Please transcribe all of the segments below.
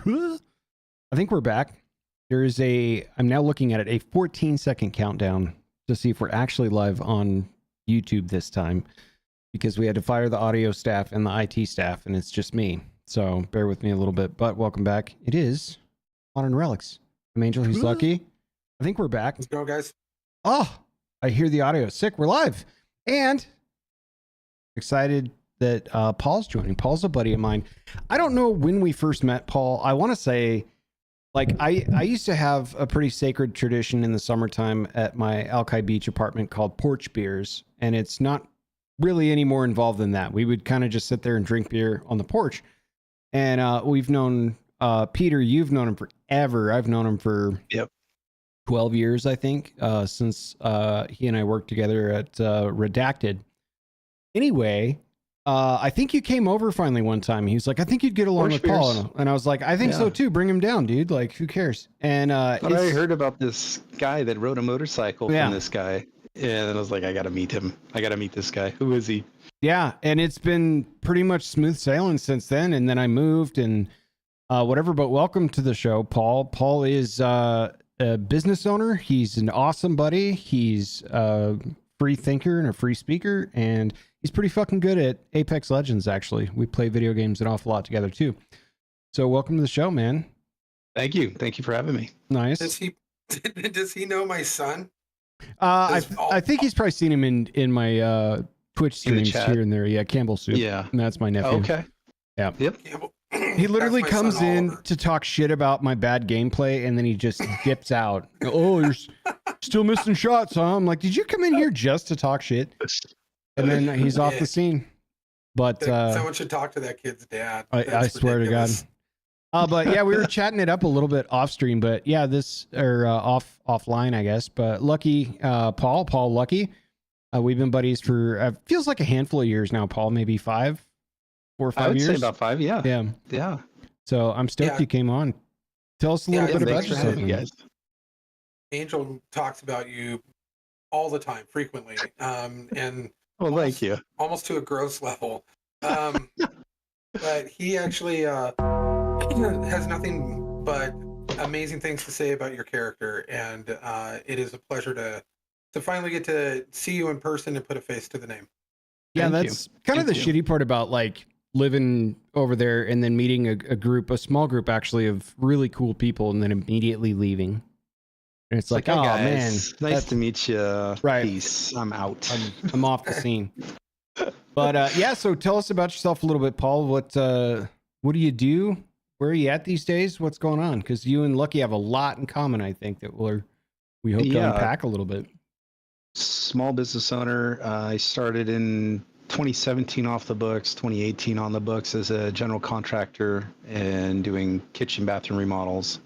I think we're back. I'm now looking at it, a 14-second countdown to see if we're actually live on YouTube this time, because we had to fire the audio staff and the IT staff, and it's just me. So bear with me a little bit, but welcome back. It is Modern Relics. I'm Angel, he's Lucky. I think we're back. Let's go, guys. Oh, I hear the audio. Sick, we're live. And excited that Paul's joining. Paul's a buddy of mine. I don't know when we first met, Paul. I want to say, like, I used to have a pretty sacred tradition in the summertime at my Alki Beach apartment called porch beers, and it's not really any more involved than that. We would kind of just sit there and drink beer on the porch. And we've known Peter, you've known him forever. I've known him for 12 years, I think, since he and I worked together at Redacted. Anyway, I think you came over finally one time. He was like, I think you'd get along with Paul. And I was like, I think so too. Bring him down, dude. Like, who cares? And I heard about this guy that rode a motorcycle from this guy. And I was like, I got to meet him. I got to meet this guy. Who is he? Yeah. And it's been pretty much smooth sailing since then. And then I moved and whatever. But welcome to the show, Paul. Paul is a business owner. He's an awesome buddy. He's a free thinker and a free speaker. And he's pretty fucking good at Apex Legends, actually. We play video games an awful lot together, too. So welcome to the show, man. Thank you. Thank you for having me. Nice. Does he know my son? I think he's probably seen him in my Twitch streams here and there. Yeah, Campbell Soup. Yeah. And that's my nephew. Okay. Yeah. Yep. He literally comes in to talk shit about my bad gameplay, and then he just dips out. Oh, you're still missing shots, huh? I'm like, did you come in here just to talk shit? And then he's off the scene. But someone should talk to that kid's dad. I swear to God. But yeah, we were chatting it up a little bit off stream, but yeah, offline, I guess. But Lucky, Paul Lucky, we've been buddies for feels like a handful of years now, Paul. Maybe 4 or 5 years. I would say about 5. Yeah. Yeah. Yeah. So I'm stoked you came on. Tell us a little bit about yourself, you guys. Angel talks about you all the time, frequently, and well, thank you. Almost to a gross level. But he actually has nothing but amazing things to say about your character, and it is a pleasure to finally get to see you in person and put a face to the name. Yeah, that's kind of the shitty part about like living over there and then meeting a small group actually of really cool people, and then immediately leaving. And it's like, oh man, nice to meet you. Right. Peace. I'm out. I'm off the scene. But yeah, so tell us about yourself a little bit, Paul. What do you do? Where are you at these days? What's going on? Because you and Lucky have a lot in common, I think, that we hope to unpack a little bit. Small business owner. I started in 2017 off the books, 2018 on the books as a general contractor and doing kitchen, bathroom remodels.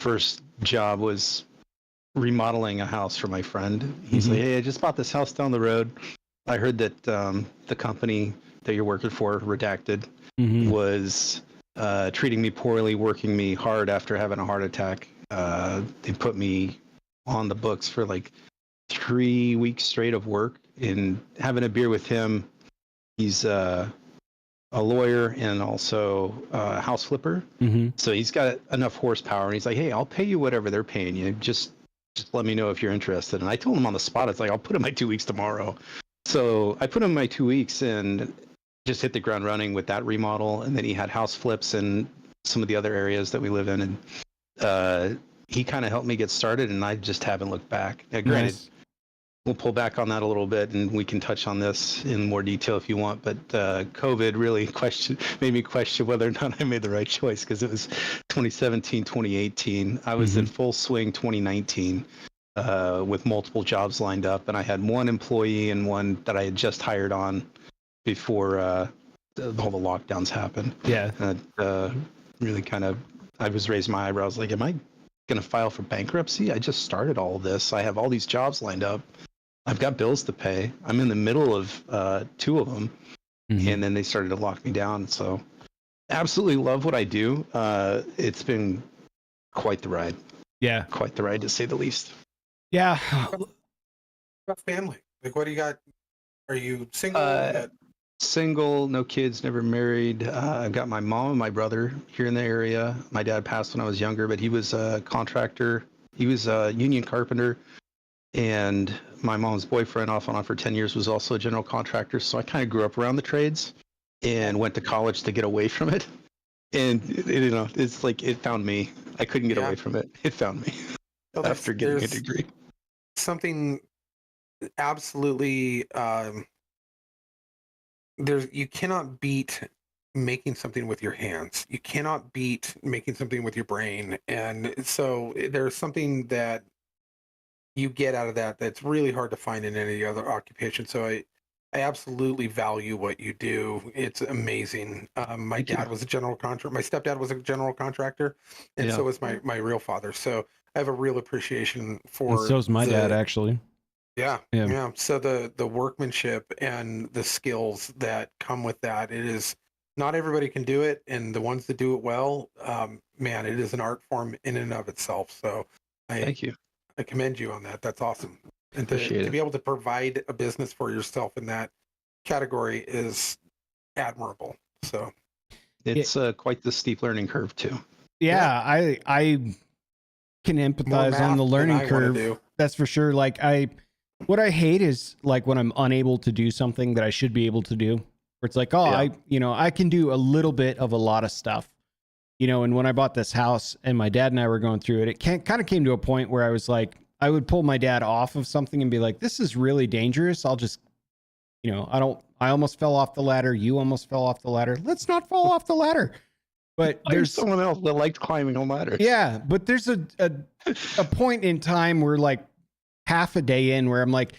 First job was remodeling a house for my friend. He's like, hey, I just bought this house down the road. I heard that the company that you're working for, Redacted, was treating me poorly, working me hard after having a heart attack. They put me on the books for like 3 weeks straight of work and having a beer with him. He's a lawyer and also a house flipper. So he's got enough horsepower, and he's like, hey, I'll pay you whatever they're paying you. Just let me know if you're interested. And I told him on the spot, it's like, I'll put in my 2 weeks tomorrow. So I put in my 2 weeks and just hit the ground running with that remodel. And then he had house flips in some of the other areas that we live in. And he kind of helped me get started, and I just haven't looked back. Now, granted, we'll pull back on that a little bit, and we can touch on this in more detail if you want. But COVID really made me question whether or not I made the right choice, because it was 2017, 2018. I was in full swing 2019 with multiple jobs lined up, and I had one employee and one that I had just hired on before all the lockdowns happened. Yeah. Really kind of, I was raising my eyebrows like, am I going to file for bankruptcy? I just started all of this. I have all these jobs lined up. I've got bills to pay. I'm in the middle of 2 of them. And then they started to lock me down. So absolutely love what I do. It's been quite the ride. Yeah. Quite the ride, to say the least. Yeah. About family. Like, what do you got? Are you single? Single, no kids, never married. I've got my mom and my brother here in the area. My dad passed when I was younger, but he was a contractor. He was a union carpenter. And my mom's boyfriend, off and on for 10 years, was also a general contractor. So I kind of grew up around the trades and went to college to get away from it. And, it's like it found me. I couldn't get away from it. It found me Well, after getting a degree. Something absolutely you cannot beat making something with your hands. You cannot beat making something with your brain. And so there's something that you get out of that that's really hard to find in any other occupation. So I absolutely value what you do. It's amazing. My dad was a general contractor. My stepdad was a general contractor, and so was my real father. So I have a real appreciation for. And so's my dad, actually. Yeah. So the workmanship and the skills that come with that, it is not everybody can do it, and the ones that do it well, man, it is an art form in and of itself. So Thank you. I commend you on that. That's awesome. And to be able to provide a business for yourself in that category is admirable. So it's quite the steep learning curve too. Yeah. I can empathize on the learning curve. That's for sure. Like what I hate is like when I'm unable to do something that I should be able to do, where it's like, I can do a little bit of a lot of stuff, and when I bought this house and my dad and I were going through it, it kind of came to a point where I was like, I would pull my dad off of something and be like, this is really dangerous. I'll just, I almost fell off the ladder. You almost fell off the ladder. Let's not fall off the ladder. But there's someone else that liked climbing on ladders. Yeah. But there's a point in time where like half a day in where I'm like,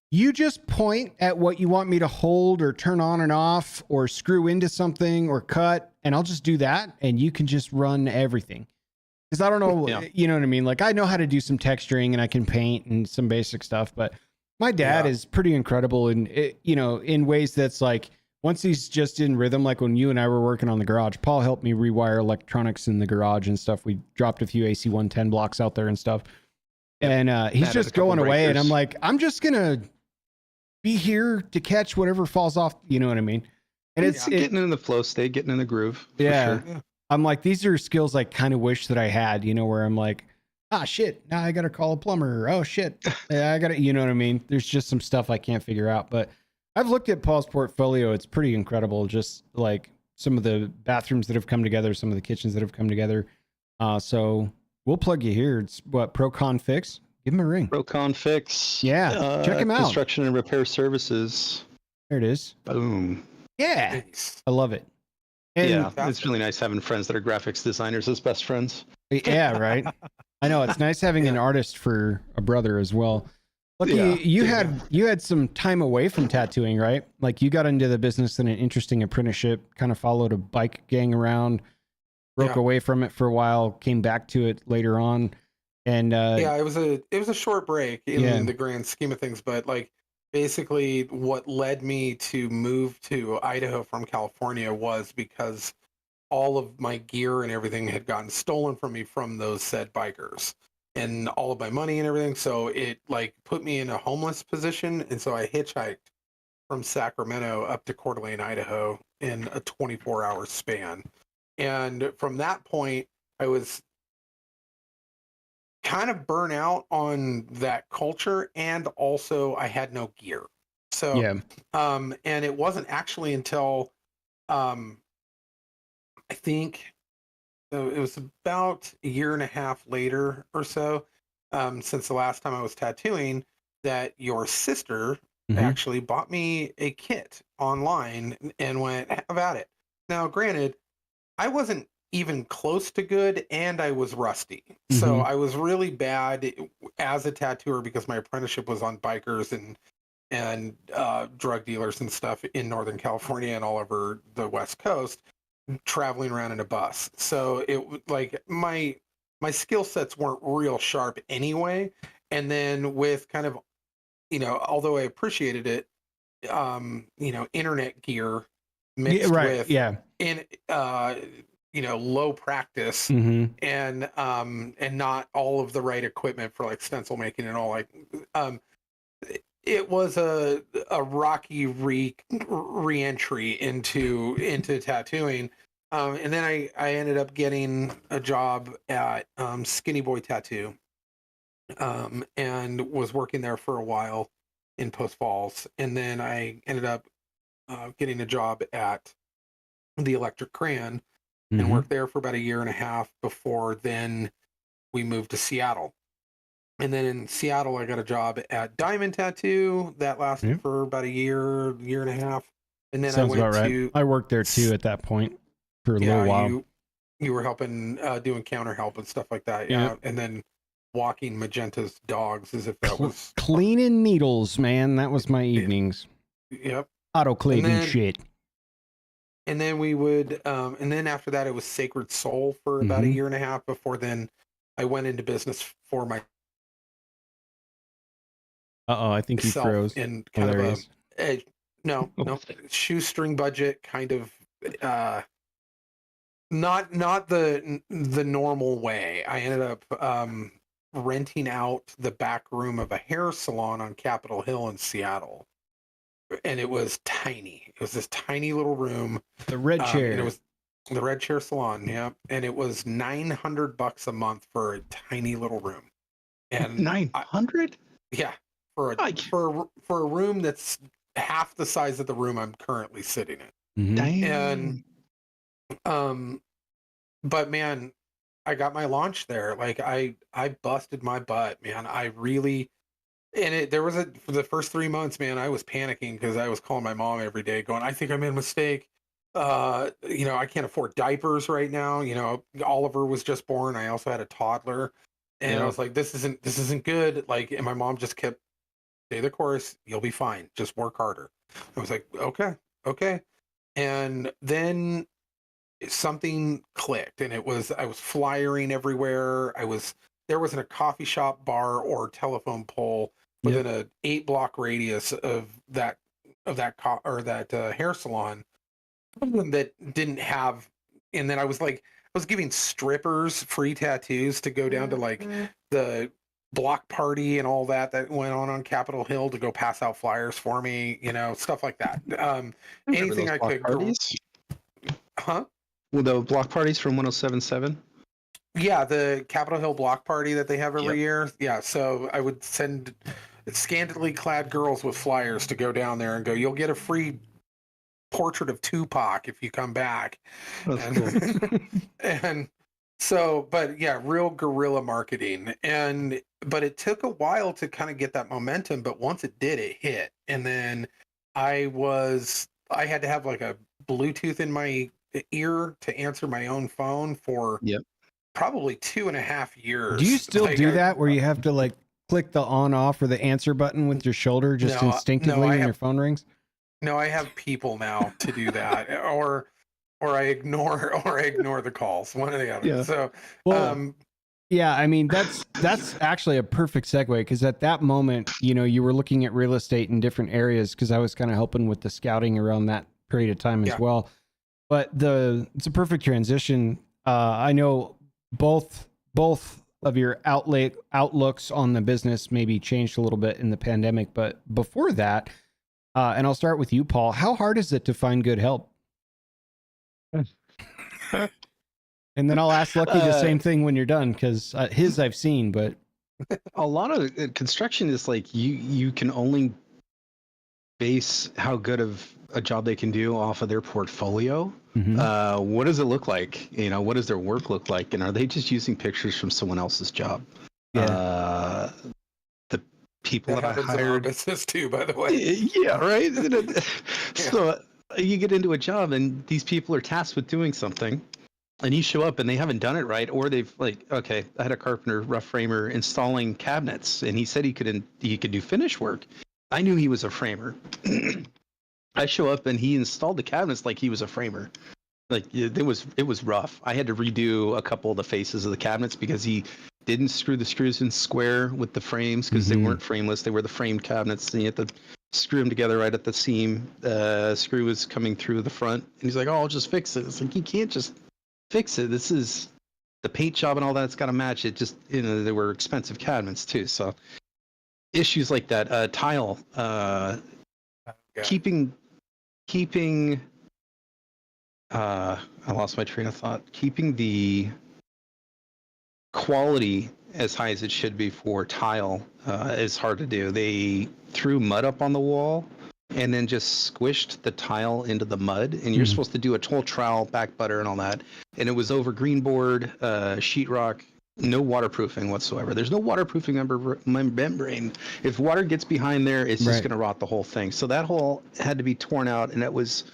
you just point at what you want me to hold or turn on and off or screw into something or cut, and I'll just do that. And you can just run everything. Because I don't know, you know what I mean? Like I know how to do some texturing and I can paint and some basic stuff, but my dad is pretty incredible in ways that's like, once he's just in rhythm, like when you and I were working on the garage, Paul helped me rewire electronics in the garage and stuff. We dropped a few AC 110 blocks out there and stuff. And he's just going away. And I'm like, I'm just going to be here to catch whatever falls off. You know what I mean? And it's getting in the flow state, getting in the groove. Yeah. For sure. I'm like, these are skills I kind of wish that I had, where I'm like, shit, now I got to call a plumber. Oh shit. I got to, you know what I mean? There's just some stuff I can't figure out, but I've looked at Paul's portfolio. It's pretty incredible. Just like some of the bathrooms that have come together, some of the kitchens that have come together. So we'll plug you here. It's what, ProCon Fix? Give him a ring. ProCon Fix. Yeah. Check him out. Construction and repair services. There it is. Boom. Yeah. I love it. And it's really nice having friends that are graphics designers as best friends. Yeah, right. I know it's nice having an artist for a brother as well. Lucky you had some time away from tattooing, right? Like you got into the business in an interesting apprenticeship, kind of followed a bike gang around, broke away from it for a while, came back to it later on, and it was a short break in the grand scheme of things, but like basically what led me to move to Idaho from California was because all of my gear and everything had gotten stolen from me from those said bikers and all of my money and everything. So it like put me in a homeless position. And so I hitchhiked from Sacramento up to Coeur d'Alene, Idaho in a 24-hour span. And from that point, I was kind of burnt out on that culture, and also I had no gear. So and it wasn't actually until I think it was about a year and a half later or so, since the last time I was tattooing, that your sister actually bought me a kit online and went, have at it. Now, granted, I wasn't even close to good, and I was rusty. So I was really bad as a tattooer because my apprenticeship was on bikers and drug dealers and stuff in Northern California and all over the West Coast, traveling around in a bus. So it like my skill sets weren't real sharp anyway. And then with kind of, although I appreciated it, internet gear mixed with low practice and not all of the right equipment for like stencil making and all, like it was a rocky re-entry into tattooing. And then I ended up getting a job at Skinny Boy Tattoo, and was working there for a while in Post Falls. And then I ended up getting a job at the Electric Crayon and Mhm. worked there for about a year and a half before then we moved to Seattle. And then in Seattle, I got a job at Diamond Tattoo that lasted Yeah. for about a year and a half. And then I Sounds about went right. to, I worked there too at that point for a little yeah, while. you were helping doing counter help and stuff like that. Yeah. Yeah. And then walking Magenta's dogs as if that was, Cleaning needles, man. That was my evenings. yep. Autoclaving then- shit. And then we would, and then after that, it was Sacred Soul for about a Mhm. year and a half before then I went into business for I think he myself froze. in Oh, kind there he of is. no, shoestring budget kind of, not the normal way. I ended up renting out the back room of a hair salon on Capitol Hill in Seattle, and it was tiny. It was this tiny little room. The red chair. And it was the Red Chair Salon, yeah, and it was $900 a month for a tiny little room, and 900? yeah, for a room that's half the size of the room I'm currently sitting in. Mhm. And but man, I got my launch there. Like I busted my butt, man. I really, and there was for the first 3 months, man, I was panicking because I was calling my mom every day going, I think I made a mistake. I can't afford diapers right now. Oliver was just born. I also had a toddler. And I Yeah. was like, this isn't good. Like, and my mom just kept, stay the course, you'll be fine. Just work harder. I was like, okay. And then something clicked, and I was flyering everywhere. There wasn't a coffee shop, bar, or telephone pole within a 8-block radius of that hair salon that didn't have. And then I was giving strippers free tattoos to go down to like the block party and all that went on Capitol Hill to go pass out flyers for me, stuff like that. Anything I could. Parties? Huh? Well, the block parties from 1077? Yeah, the Capitol Hill block party that they have every Yep. year. Yeah, so I would send scantily clad girls with flyers to go down there and go, you'll get a free portrait of Tupac if you come back. That's and, cool. and so, but yeah, real guerrilla marketing. But it took a while to kind of get that momentum, but once it did, it hit. And then I had to have like a Bluetooth in my ear to answer my own phone for Yep. probably 2.5 years. Do you still Like, do that where you have to like click the on off or the answer button with your shoulder just No, instinctively when your phone rings? No, I have people now to do that, or I ignore the calls. One or the other. Yeah. So, Well, yeah, I mean that's actually a perfect segue because at that moment, you were looking at real estate in different areas because I was kind of helping with the scouting around that period of time as well. But it's a perfect transition. I know both of your outlooks on the business maybe changed a little bit in the pandemic, but before that, and I'll start with you, Paul. How hard is it to find good help? And then I'll ask Lucky the same thing when you're done, because his I've seen, but a lot of construction is like you can only base how good of a job they can do off of their portfolio. What does it look like? What does their work look like? And are they just using pictures from someone else's job? Yeah. The people that I happens in our hired, business too, by the way. yeah, right. So you get into a job and these people are tasked with doing something, and you show up and they haven't done it right, or they've I had a carpenter, rough framer, installing cabinets, and he said he could do finish work. I knew he was a framer. I show up and he installed the cabinets like he was a framer. Like it was rough. I had to redo a couple of the faces of the cabinets because he didn't screw the screws in square with the frames because they weren't frameless. They were the framed cabinets, and you had to screw them together right at the seam. Screw was coming through the front, and he's like, "Oh, I'll just fix it." It's like, you can't just fix it. This is the paint job and all that's got to match it. Just they were expensive cabinets too. So issues like that. Tile, Okay. keeping I lost my train of thought. Keeping the quality as high as it should be for tile is hard to do. They threw mud up on the wall and then just squished the tile into the mud, and you're supposed to do a whole trowel, back butter, and all that. And it was over green board, sheetrock, no waterproofing whatsoever. There's no waterproofing membrane. If water gets behind there, it's just Right. going to rot the whole thing. So that hole had to be torn out, and that was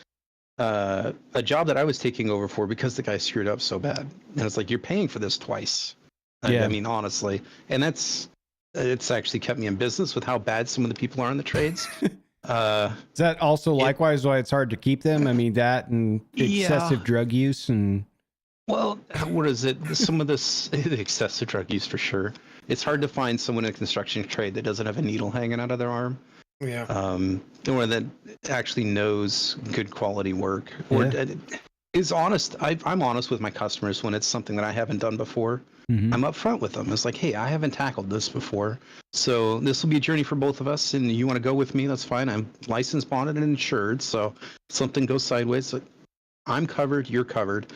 a job that I was taking over for because the guy screwed up so bad. And it's like, you're paying for this twice. Yeah. I mean, honestly, and it's actually kept me in business with how bad some of the people are in the trades. Is that also likewise why it's hard to keep them? I mean, that and excessive drug use and. Well, what is it? Some of this excessive drug use for sure. It's hard to find someone in a construction trade that doesn't have a needle hanging out of their arm. Yeah. Or that actually knows good quality work, or is honest. I'm honest with my customers when it's something that I haven't done before. Mm-hmm. I'm upfront with them. It's like, hey, I haven't tackled this before, so this will be a journey for both of us. And you want to go with me? That's fine. I'm licensed, bonded, and insured. So if something goes sideways, I'm covered. You're covered.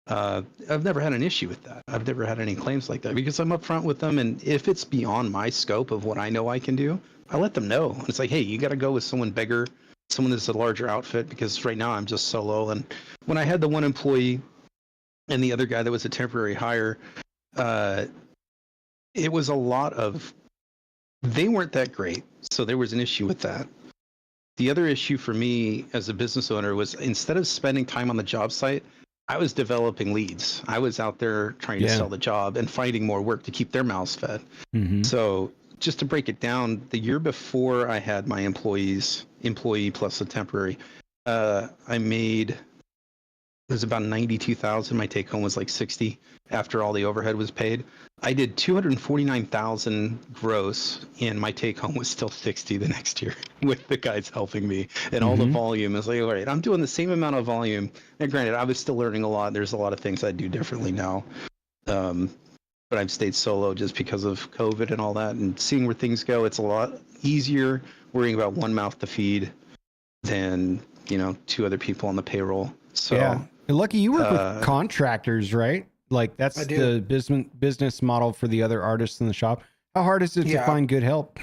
I've never had an issue with that. I've never had any claims like that because I'm upfront with them. And if it's beyond my scope of what I know I can do, I let them know. It's like, hey, you got to go with someone bigger, someone that's a larger outfit, because right now I'm just solo. And when I had the one employee and the other guy that was a temporary hire, it was a lot of, they weren't that great. So there was an issue with that. The other issue for me as a business owner was, instead of spending time on the job site, I was developing leads. I was out there trying to sell the job and finding more work to keep their mouths fed. Mm-hmm. So just to break it down, the year before I had my employee plus a temporary, I made, it was about 92,000. My take home was like 60 after all the overhead was paid. I did 249,000 gross, and my take home was still 60 the next year with the guys helping me, and all the volume is like, all right, I'm doing the same amount of volume. And granted, I was still learning a lot. There's a lot of things I do differently now. But I've stayed solo just because of COVID and all that, and seeing where things go. It's a lot easier worrying about one mouth to feed than, two other people on the payroll. So yeah, lucky you work with contractors, right? Like that's the business model for the other artists in the shop. How hard is it to find good help?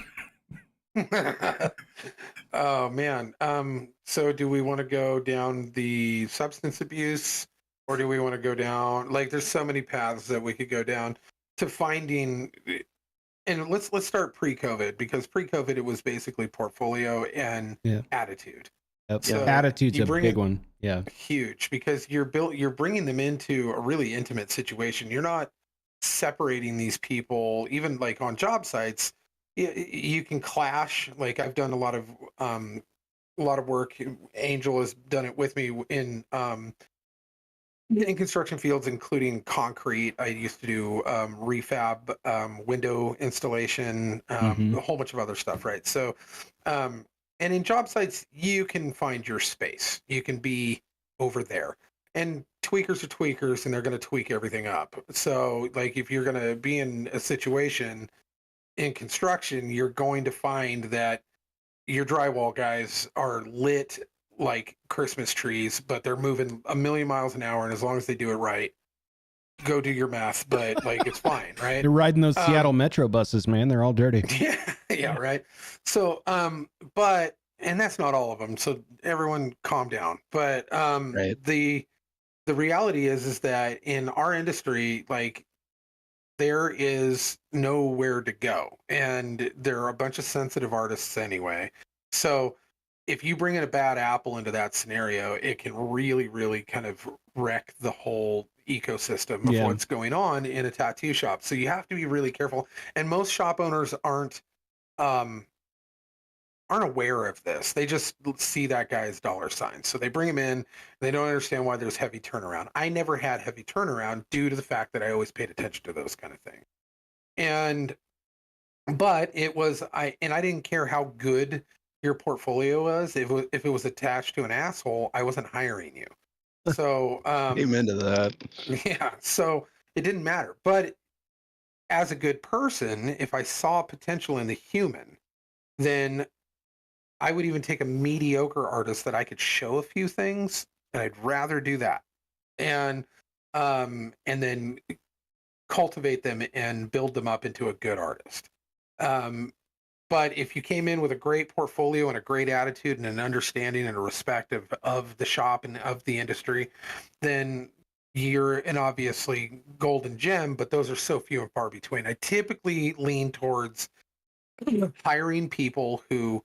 Oh man. So do we want to go down the substance abuse, or do we want to go down, like, there's so many paths that we could go down to finding, and let's start pre-COVID, because pre-COVID it was basically portfolio and attitude. Yep. So attitude's a big one. Yeah. Huge, because you're bringing them into a really intimate situation. You're not separating these people, even like on job sites. You can clash. Like, I've done a lot of work. Angel has done it with me in construction fields, including concrete. I used to do refab, window installation, a whole bunch of other stuff, right? So, and in job sites, you can find your space. You can be over there. And tweakers are tweakers, and they're going to tweak everything up. So, like, if you're going to be in a situation in construction, you're going to find that your drywall guys are lit like Christmas trees, but they're moving a million miles an hour, and as long as they do it right, go do your math, but like, it's fine, right? They're riding those Seattle Metro buses, man. They're all dirty. Yeah, right. So, and that's not all of them. So everyone calm down. But the reality is that in our industry, like, there is nowhere to go, and there are a bunch of sensitive artists anyway. So if you bring in a bad apple into that scenario, it can really, really kind of wreck the whole ecosystem of what's going on in a tattoo shop. So you have to be really careful. And most shop owners aren't aware of this. They just see that guy's dollar sign. So they bring him in. They don't understand why there's heavy turnaround. I never had heavy turnaround due to the fact that I always paid attention to those kind of things. But it was, I didn't care how good your portfolio was. If it was attached to an asshole, I wasn't hiring you. So amen to that. Yeah. So it didn't matter. But as a good person, if I saw potential in the human, then I would even take a mediocre artist that I could show a few things, and I'd rather do that. And then cultivate them and build them up into a good artist. Um, but if you came in with a great portfolio and a great attitude and an understanding and a respect of the shop and of the industry, then you're an obviously golden gem, but those are so few and far between. I typically lean towards hiring people who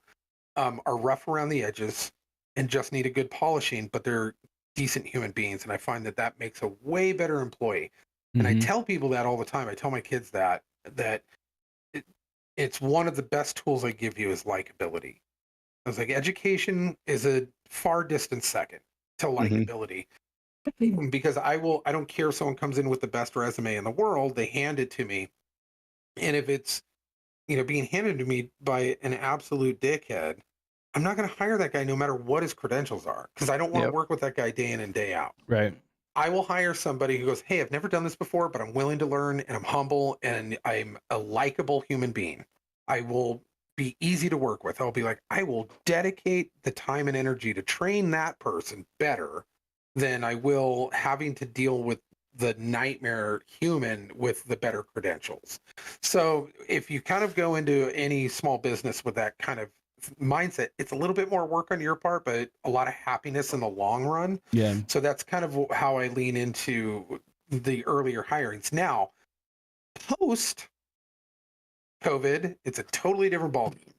are rough around the edges and just need a good polishing, but they're decent human beings. And I find that that makes a way better employee. And I tell people that all the time. I tell my kids that it's one of the best tools I give you is likability. I was like, education is a far distant second to likability. Because I don't care if someone comes in with the best resume in the world, they hand it to me. And if it's, being handed to me by an absolute dickhead, I'm not going to hire that guy no matter what his credentials are, because I don't want to work with that guy day in and day out. Right. I will hire somebody who goes, hey, I've never done this before, but I'm willing to learn, and I'm humble, and I'm a likable human being. I will be easy to work with. I'll be like, I will dedicate the time and energy to train that person better than I will having to deal with the nightmare human with the better credentials. So if you kind of go into any small business with that kind of mindset, it's a little bit more work on your part, but a lot of happiness in the long run. Yeah. So that's kind of how I lean into the earlier hirings. Now, post COVID, it's a totally different ballgame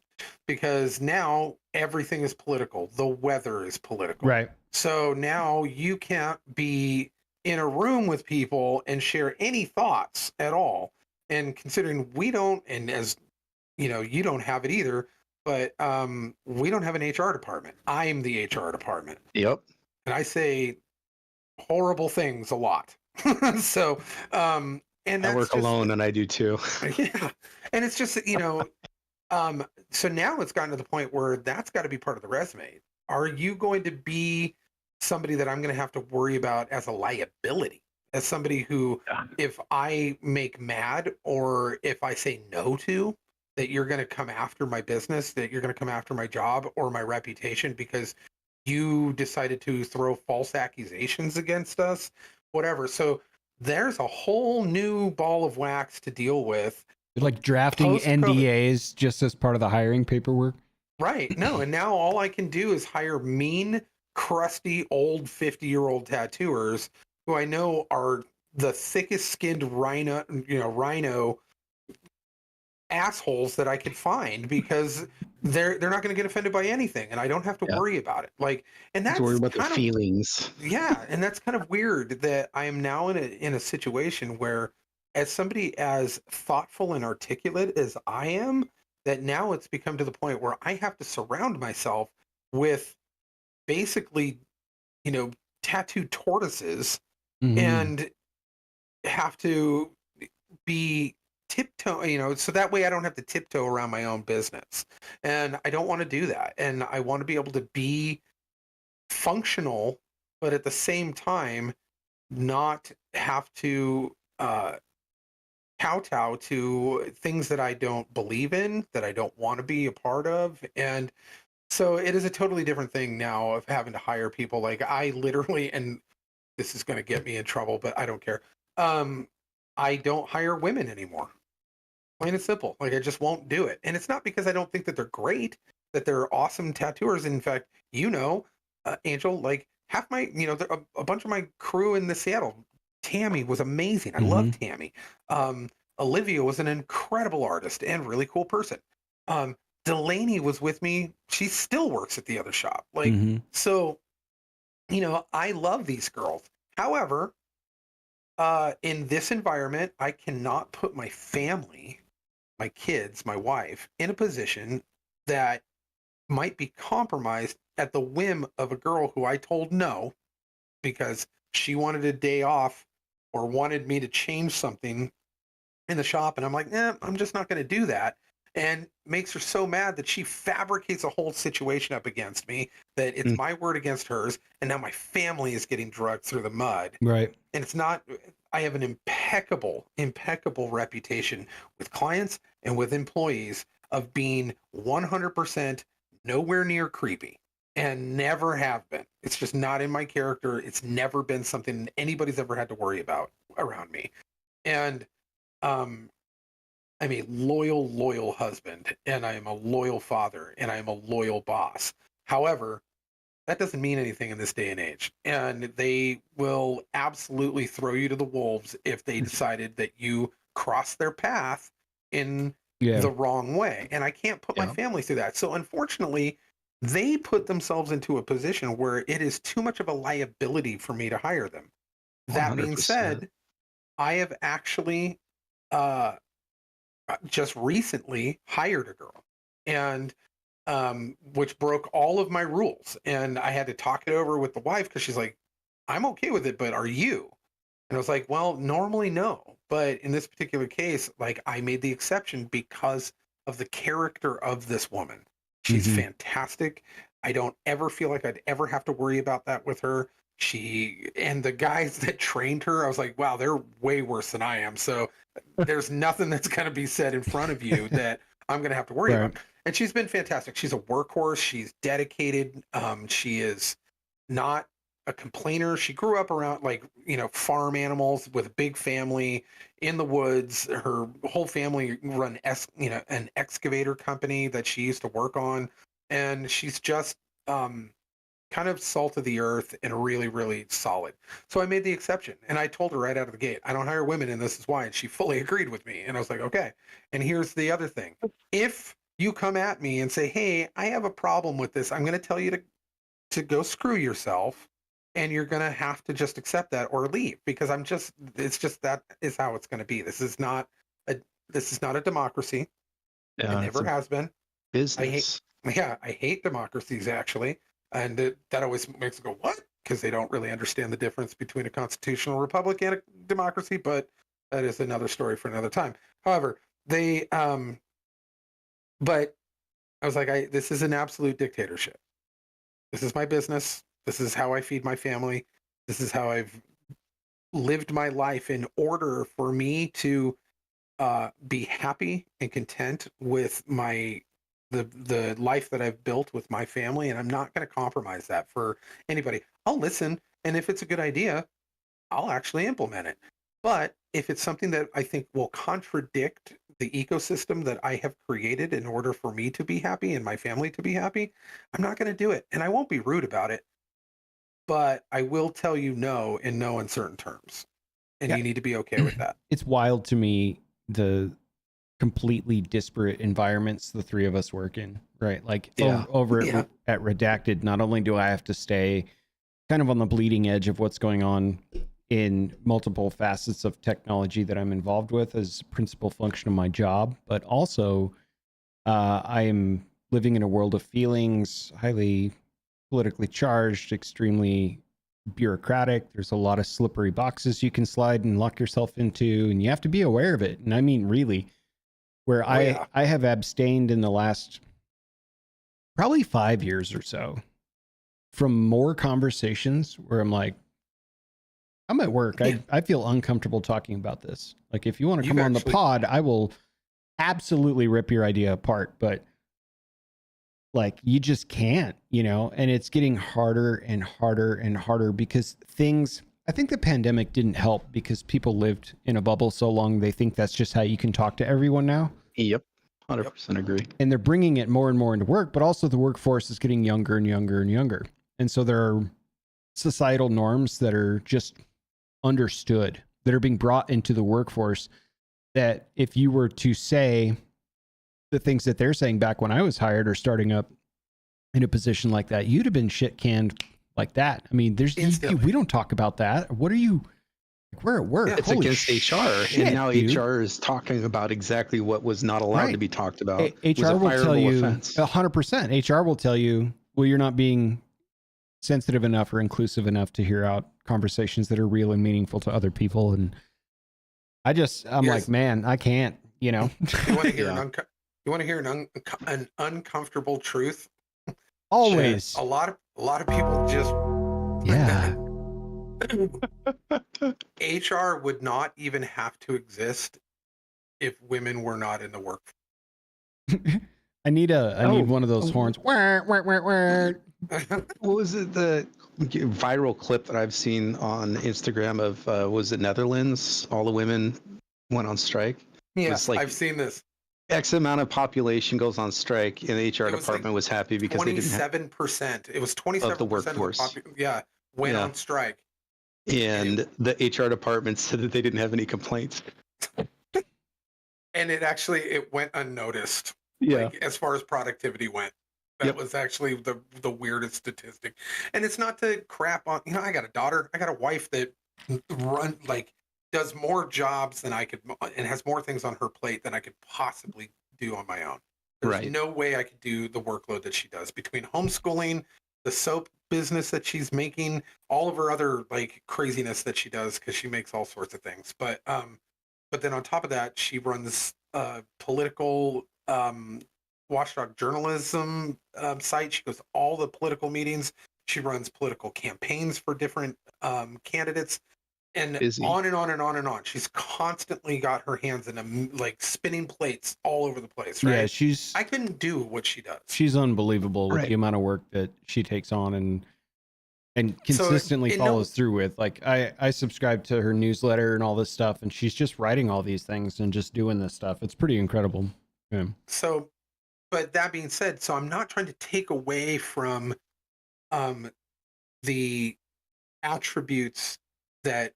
because now everything is political. The weather is political. Right. So now you can't be in a room with people and share any thoughts at all. And considering we don't, and as you don't have it either, but we don't have an HR department. I'm the HR department. Yep. And I say horrible things a lot. So, and that's I work alone, and I do too. Yeah. And it's just, so now it's gotten to the point where that's got to be part of the resume. Are you going to be somebody that I'm going to have to worry about as a liability? As somebody who, if I make mad or if I say no to, that you're going to come after my business, that you're going to come after my job or my reputation because you decided to throw false accusations against us, whatever. So there's a whole new ball of wax to deal with. Like drafting NDAs just as part of the hiring paperwork. Right. No, and now all I can do is hire mean, crusty, old 50-year-old tattooers who I know are the thickest skinned rhino assholes that I could find because they're not going to get offended by anything, and I don't have to worry about it. Like, and that's worry about their feelings. Yeah, and that's kind of weird that I am now in a situation where, as somebody as thoughtful and articulate as I am, that now it's become to the point where I have to surround myself with basically, tattooed tortoises and have to be tiptoe, so that way I don't have to tiptoe around my own business. And I don't want to do that. And I want to be able to be functional, but at the same time, not have to kowtow to things that I don't believe in, that I don't want to be a part of. And so it is a totally different thing now of having to hire people. Like I literally, and this is going to get me in trouble, but I don't care. I don't hire women anymore. Plain and simple. Like I just won't do it. And it's not because I don't think that they're great, that they're awesome tattooers. In fact, Angel, like half my, a bunch of my crew in the Seattle, Tammy was amazing. I love Tammy. Olivia was an incredible artist and really cool person. Delaney was with me. She still works at the other shop. Like, so, I love these girls. However, in this environment, I cannot put my family, my kids, my wife in a position that might be compromised at the whim of a girl who I told no because she wanted a day off or wanted me to change something in the shop. And I'm like, I'm just not going to do that. And makes her so mad that she fabricates a whole situation up against me, that it's my word against hers. And now my family is getting dragged through the mud. Right. And it's not, I have an impeccable reputation with clients and with employees. of being 100% nowhere near creepy and never have been. It's just not in my character. It's never been something anybody's ever had to worry about around me. And I'm a loyal husband, and I am a loyal father, and I am a loyal boss. However, that doesn't mean anything in this day and age. And they will absolutely throw you to the wolves if they decided that you crossed their path in the wrong way. And I can't put my family through that. So unfortunately, they put themselves into a position where it is too much of a liability for me to hire them. That being 100%. said, I have actually just recently hired a girl, and which broke all of my rules. And I had to talk it over with the wife because she's like, I'm okay with it, but are you? And I was like, well, normally no. But in this particular case, like, I made the exception because of the character of this woman. She's fantastic. I don't ever feel like I'd ever have to worry about that with her. And the guys that trained her, I was like, wow, they're way worse than I am. So there's nothing that's going to be said in front of you that I'm going to have to worry about. And she's been fantastic. She's a workhorse. She's dedicated. She is not a complainer. She grew up around, like, farm animals with a big family in the woods. Her whole family run an excavator company that she used to work on. And she's just kind of salt of the earth and really, really solid. So I made the exception, and I told her right out of the gate, I don't hire women, and this is why. And she fully agreed with me. And I was like, okay. And here's the other thing. If you come at me and say, hey, I have a problem with this, I'm going to tell you to go screw yourself, and you're going to have to just accept that or leave, because it's just that is how it's going to be. This is not a democracy. It never has been. Business. I hate democracies, actually. And that always makes it go, what? Because they don't really understand the difference between a constitutional republic and a democracy, but that is another story for another time. However, but I was like, this is an absolute dictatorship. This is my business. This is how I feed my family. This is how I've lived my life in order for me to be happy and content with the life that I've built with my family, and I'm not going to compromise that for anybody. I'll listen, and if it's a good idea, I'll actually implement it. But if it's something that I think will contradict the ecosystem that I have created in order for me to be happy and my family to be happy, I'm not going to do it. And I won't be rude about it, but I will tell you no in no uncertain terms. And you need to be okay with that. It's wild to me, the completely disparate environments the three of us work in, right? Like over at Redacted, not only do I have to stay kind of on the bleeding edge of what's going on in multiple facets of technology that I'm involved with as a principal function of my job, but also I am living in a world of feelings, highly politically charged, extremely bureaucratic. There's a lot of slippery boxes you can slide and lock yourself into, and you have to be aware of it. And I mean, really, where I have abstained in the last probably 5 years or so from more conversations where I'm like, I'm at work. I feel uncomfortable talking about this. Like, if you want to come on the pod, I will absolutely rip your idea apart, but like, you just can't, and it's getting harder and harder and harder because I think the pandemic didn't help because people lived in a bubble so long. They think that's just how you can talk to everyone now. Yep. 100% agree. And they're bringing it more and more into work, but also the workforce is getting younger and younger and younger. And so there are societal norms that are just understood, that are being brought into the workforce, that if you were to say the things that they're saying back when I was hired or starting up in a position like that, you'd have been shit canned like that. I mean, we don't talk about that. What are you, we're at work. It's Holy against HR. shit, and now dude. HR is talking about exactly what was not allowed to be talked about. HR will tell you offense. 100%. HR will tell you, well, you're not being sensitive enough or inclusive enough to hear out conversations that are real and meaningful to other people. And I'm like, man, I can't, You want to hear an uncomfortable truth? Always. A lot of people just HR would not even have to exist if women were not in the workforce. I need one of those horns. Wah, wah, wah, wah. What was it, the viral clip that I've seen on Instagram of was it Netherlands? All the women went on strike. Yeah, It's like I've seen this. X amount of population goes on strike, and the HR It was like department was happy because they didn't have 27%. It was 27% of the of the workforce. population. Went on strike. And the HR department said that they didn't have any complaints. And it went unnoticed. Yeah. Like, as far as productivity went. That was actually the weirdest statistic. And it's not to crap on, I got a daughter, I got a wife that does more jobs than I could, and has more things on her plate than I could possibly do on my own. There's no way I could do the workload that she does between homeschooling, the soap business that she's making, all of her other like craziness that she does, because she makes all sorts of things. But then on top of that, she runs political watchdog journalism site. She goes to all the political meetings. She runs political campaigns for different candidates, and Busy. on and on and on and on. She's constantly got her hands in like spinning plates all over the place. Right? Yeah, I couldn't do what she does. She's unbelievable with the amount of work that she takes on and consistently follows through with. Like I subscribe to her newsletter and all this stuff, and she's just writing all these things and just doing this stuff. It's pretty incredible. Yeah. So, but that being said, so I'm not trying to take away from the attributes that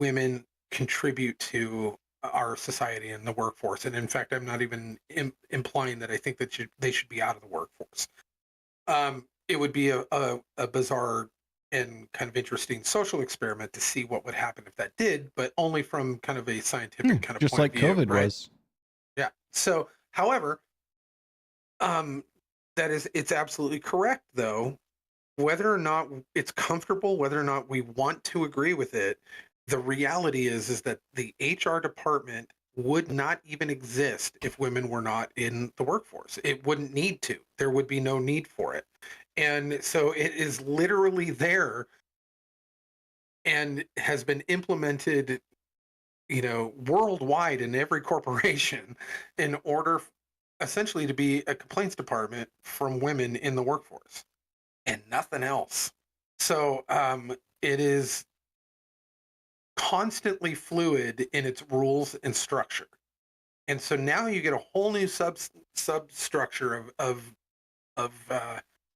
women contribute to our society and the workforce. And in fact, I'm not even implying that I think that they should be out of the workforce. It would be a bizarre and kind of interesting social experiment to see what would happen if that did, but only from kind of a scientific kind of just point like of view, COVID right? was. Yeah. So, however, it's absolutely correct though. Whether or not it's comfortable, whether or not we want to agree with it, the reality is that the HR department would not even exist if women were not in the workforce. It wouldn't need to. There would be no need for it. And so it is literally there and has been implemented, worldwide in every corporation in order essentially to be a complaints department from women in the workforce and nothing else. So it is constantly fluid in its rules and structure. And so now you get a whole new substructure of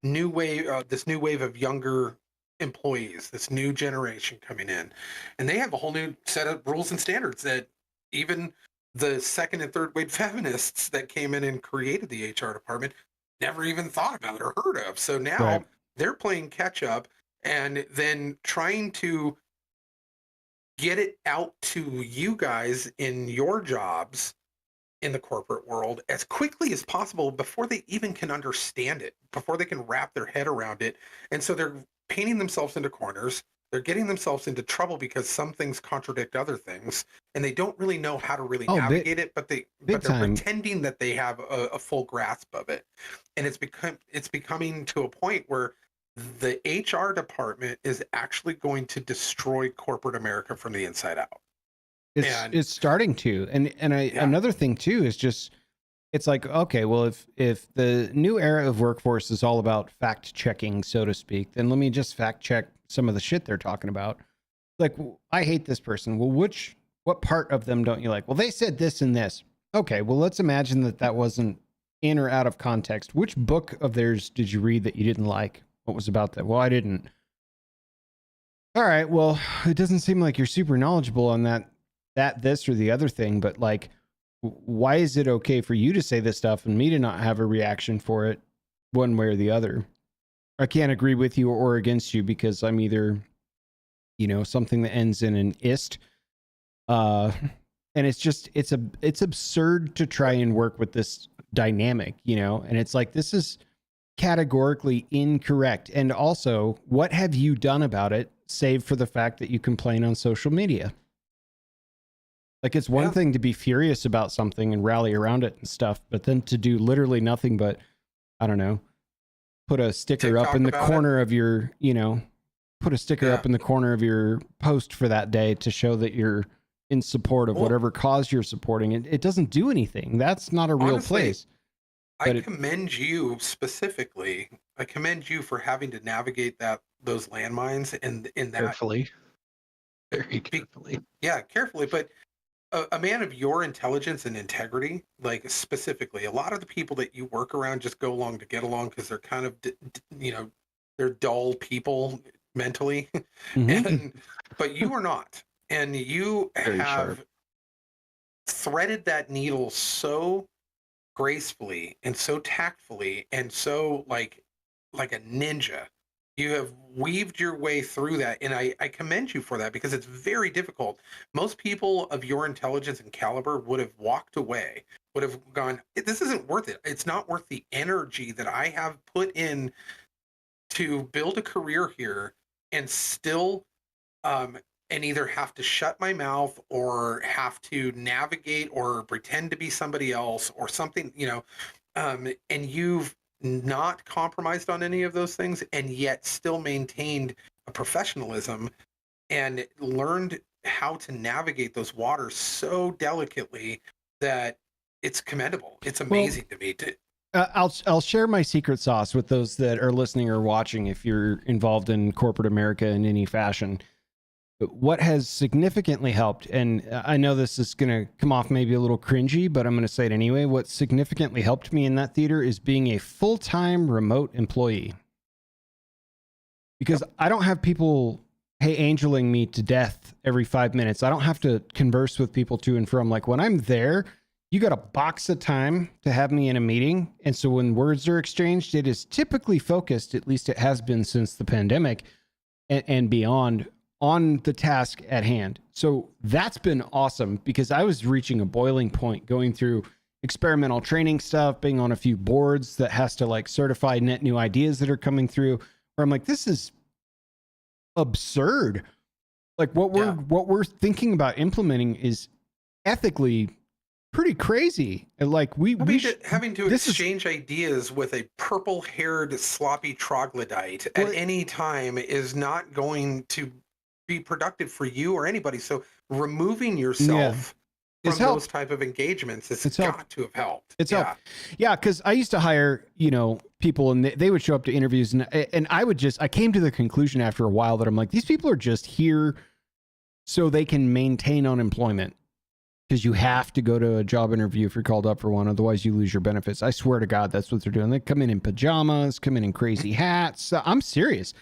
new wave, this new wave of younger employees, this new generation coming in, and they have a whole new set of rules and standards that even the second and third wave feminists that came in and created the HR department never even thought about or heard of. So now they're playing catch up and then trying to get it out to you guys in your jobs in the corporate world as quickly as possible before they even can understand it, before they can wrap their head around it. And so they're painting themselves into corners. They're getting themselves into trouble because some things contradict other things, and they don't really know how to really navigate it. But they're pretending that they have a full grasp of it, and it's becoming to a point where the HR department is actually going to destroy corporate America from the inside out. It's starting to, and another thing too is just, it's like, okay, well, if the new era of workforce is all about fact checking, so to speak, then let me just fact check some of the shit they're talking about. Like, I hate this person. Well, what part of them don't you like? Well, they said this and this. Okay, well, let's imagine that wasn't in or out of context. Which book of theirs did you read that you didn't like? What was about that? Well, I didn't. All right, well, it doesn't seem like you're super knowledgeable on that, this, or the other thing, but like, why is it okay for you to say this stuff and me to not have a reaction for it one way or the other? I can't agree with you or against you because I'm either, something that ends in an ist. And it's just, it's absurd to try and work with this dynamic, and it's like, this is categorically incorrect. And also, what have you done about it, save for the fact that you complain on social media? Like, it's one thing to be furious about something and rally around it and stuff, but then to do literally nothing but, I don't know, put a sticker up in the corner of your, put a sticker up in the corner of your post for that day to show that you're in support of whatever cause you're supporting. It doesn't do anything. That's not a real place. I But commend you specifically. I commend you for having to navigate those landmines and in that. Carefully, very Be, carefully. yeah, carefully. But a man of your intelligence and integrity, like specifically, a lot of the people that you work around just go along to get along because they're kind of, they're dull people mentally, Mhm. and but you are not, and you Very have sharp. threaded that needle so gracefully and so tactfully and so like a ninja. You have weaved your way through that, and I commend you for that because it's very difficult. Most people of your intelligence and caliber would have walked away, would have gone, this isn't worth it. It's not worth the energy that I have put in to build a career here and still um, and either have to shut my mouth or have to navigate or pretend to be somebody else or something, and you've not compromised on any of those things and yet still maintained a professionalism and learned how to navigate those waters so delicately that it's commendable. It's Well, amazing to me. I'll share my secret sauce with those that are listening or watching. If you're involved in corporate America in any fashion, what has significantly helped, and I know this is going to come off maybe a little cringy, but I'm going to say it anyway. What significantly helped me in that theater is being a full-time remote employee, because I don't have people hey angeling me to death every 5 minutes. I don't have to converse with people to and from. Like when I'm there, you got a box of time to have me in a meeting. And so when words are exchanged, it is typically focused, at least it has been since the pandemic and beyond, on the task at hand. So that's been awesome because I was reaching a boiling point going through experimental training stuff, being on a few boards that has to like certify net new ideas that are coming through, where I'm like, this is absurd. Like what we're thinking about implementing is ethically pretty crazy. And like having to exchange ideas with a purple-haired sloppy troglodyte at any time is not going to be productive for you or anybody. So removing yourself from those type of engagements, it's got to have helped. It's helped. Yeah, because I used to hire, people and they would show up to interviews and I came to the conclusion after a while that I'm like, these people are just here so they can maintain unemployment. Because you have to go to a job interview if you're called up for one. Otherwise, you lose your benefits. I swear to God, that's what they're doing. They come in pajamas, come in crazy hats. I'm serious.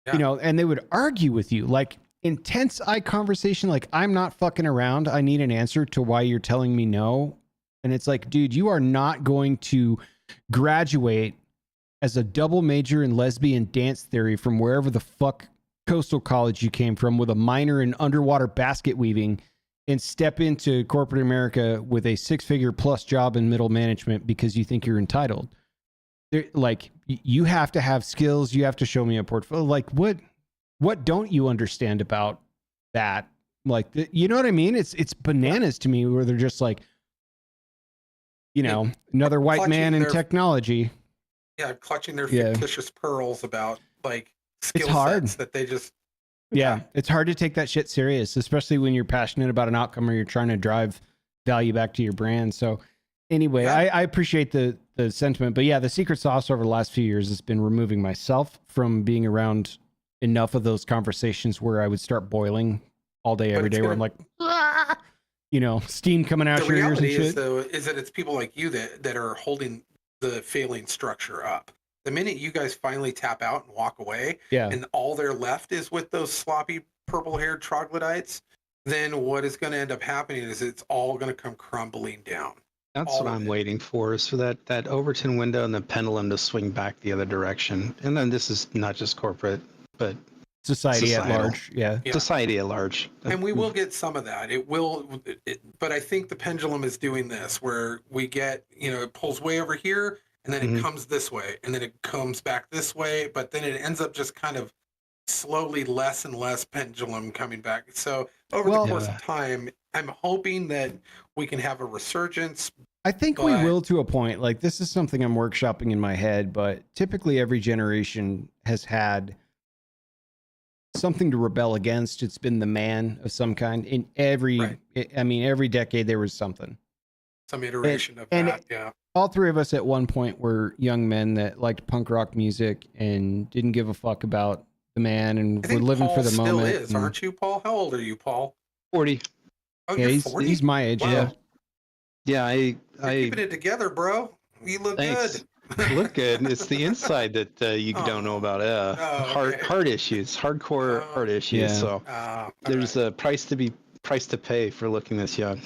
And they would argue with you like intense eye conversation. Like, I'm not fucking around. I need an answer to why you're telling me no. And it's like, dude, you are not going to graduate as a double major in lesbian dance theory from wherever the fuck coastal college you came from with a minor in underwater basket weaving and step into corporate America with a 6-figure plus job in middle management because you think you're entitled. Like, you have to have skills. You have to show me a portfolio. Like, what don't you understand about that? Like, you know what I mean? It's bananas to me where they're just like, another white man in technology. Yeah, clutching their fictitious pearls about like skill sets that they just. Yeah, it's hard to take that shit serious, especially when you're passionate about an outcome or you're trying to drive value back to your brand. So anyway, I appreciate the sentiment. But yeah, the secret sauce over the last few years has been removing myself from being around enough of those conversations where I would start boiling all day, every day, where I'm like, steam coming out your ears and shit. The reality is that it's people like you that are holding the failing structure up. The minute you guys finally tap out and walk away, and all they're left is with those sloppy purple-haired troglodytes, then what is going to end up happening is it's all going to come crumbling down. That's what I'm waiting for, is for that Overton window and the pendulum to swing back the other direction. And then this is not just corporate, but society at large. Yeah. Society at large. And we will get some of that. But I think the pendulum is doing this where we get, it pulls way over here, and then it comes this way, and then it comes back this way, but then it ends up just kind of slowly less and less pendulum coming back. So over the course of time, I'm hoping that we can have a resurgence. I think we will to a point. Like, this is something I'm workshopping in my head, but typically every generation has had something to rebel against. It's been the man of some kind. In every decade there was something. Some iteration of that, yeah. all three of us at one point were young men that liked punk rock music and didn't give a fuck about the man and I were think living Paul for the still moment. is, and- aren't you, Paul? How old are you, Paul? 40. Oh, yeah, you're 40? he's my age. Wow. Yeah. Yeah, You're keeping it together, bro. You look thanks. good. Look good. It's the inside that you don't know about. Oh, okay. Heart issues, hardcore heart issues. Yeah. So there's right. a price to pay for looking this young.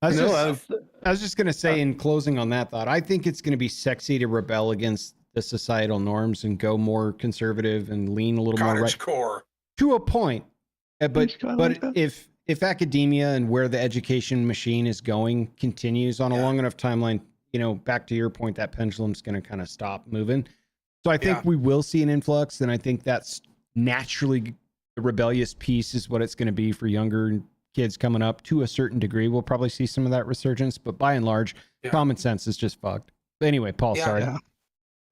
I was, No, just, I was just going to say in closing on that thought, I think it's going to be sexy to rebel against the societal norms and go more conservative and lean a little more right Core. to a point. But I like that. if academia and where the education machine is going continues on a long enough timeline, you know, back to your point, that pendulum's going to kind of stop moving. So I think we will see an influx, and I think that's naturally the rebellious piece is what it's going to be for younger kids coming up. To a certain degree, we'll probably see some of that resurgence, but by and large, common sense is just fucked. But anyway, Paul, sorry.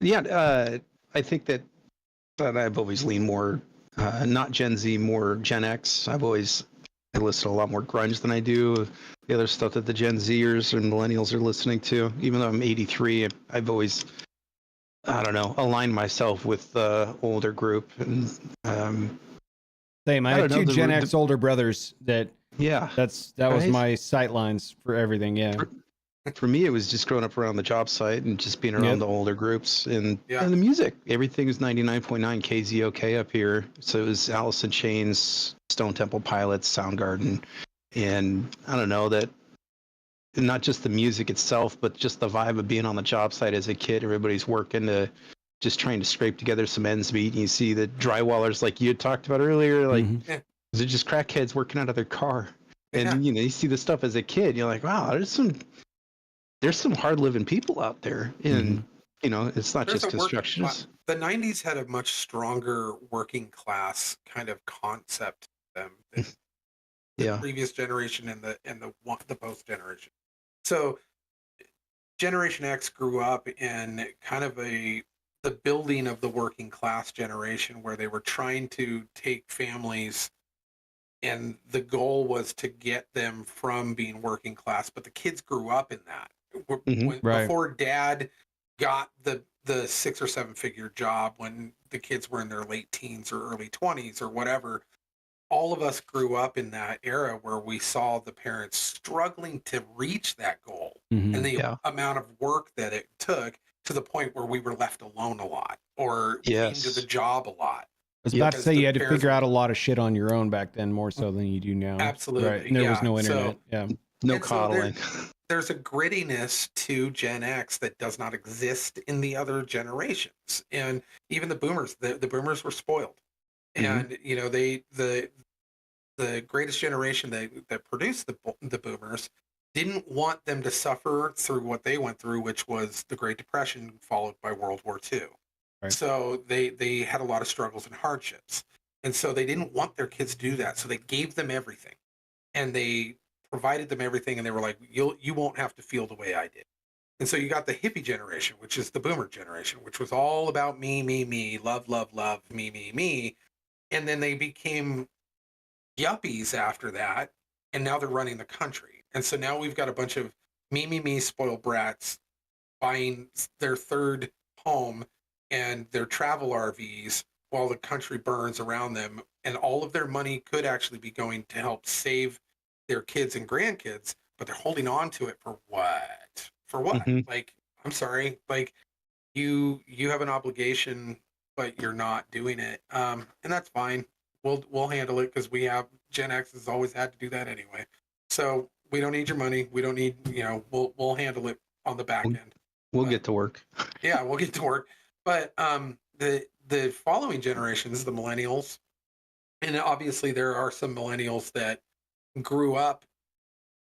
I think that I've always leaned more, not Gen Z, more Gen X. I listen to a lot more grunge than I do the other stuff that the Gen Zers and millennials are listening to. Even though I'm 83, I've always, I don't know, aligned myself with the older group. And same. I had two Gen X older brothers that that was my sight lines for everything. Yeah. For me, it was just growing up around the job site and just being around the older groups and the music. Everything was 99.9 KZOK up here. So it was Alice in Chains, Stone Temple Pilots, Soundgarden. And I don't know, that not just the music itself, but just the vibe of being on the job site as a kid. Everybody's working to just trying to scrape together some ends meet. And you see the drywallers like you had talked about earlier, like they're just crackheads working out of their car. And you know, you see the stuff as a kid, you're like, wow, there's some hard living people out there. And you know, it's not just constructionists. The 90s had a much stronger working class kind of concept to them than the previous generation and the post generation. So Generation X grew up in kind of the building of the working class generation, where they were trying to take families, and the goal was to get them from being working class, but the kids grew up in that. Before dad got the 6 or 7 figure job, when the kids were in their late teens or early 20s or whatever, all of us grew up in that era where we saw the parents struggling to reach that goal and the amount of work that it took, to the point where we were left alone a lot, or came to the job a lot. I was about to say you had to figure out a lot of shit on your own back then, more so than you do now. Absolutely. Right. And there was no internet. No coddling. There's a grittiness to Gen X that does not exist in the other generations. And even the boomers, the boomers were spoiled. And, you know, the greatest generation that produced the boomers didn't want them to suffer through what they went through, which was the Great Depression followed by World War II. Right. So they had a lot of struggles and hardships. And so they didn't want their kids to do that. So they gave them everything. And they provided them everything, and they were like, you won't have to feel the way I did. And so you got the hippie generation, which is the boomer generation, which was all about me, love, me. And then they became yuppies after that, and now they're running the country. And so now we've got a bunch of me, spoiled brats buying their third home and their travel RVs while the country burns around them. And all of their money could actually be going to help save their kids and grandkids, but they're holding on to it for what? For what? Like, I'm sorry, like you have an obligation, but you're not doing it. And that's fine. We'll handle it, because we have Gen X has always had to do that anyway. So we don't need your money. We don't need, you know, we'll handle it on the back end. We'll get to work. Yeah, we'll get to work. But the following generations, the millennials, and obviously there are some millennials that grew up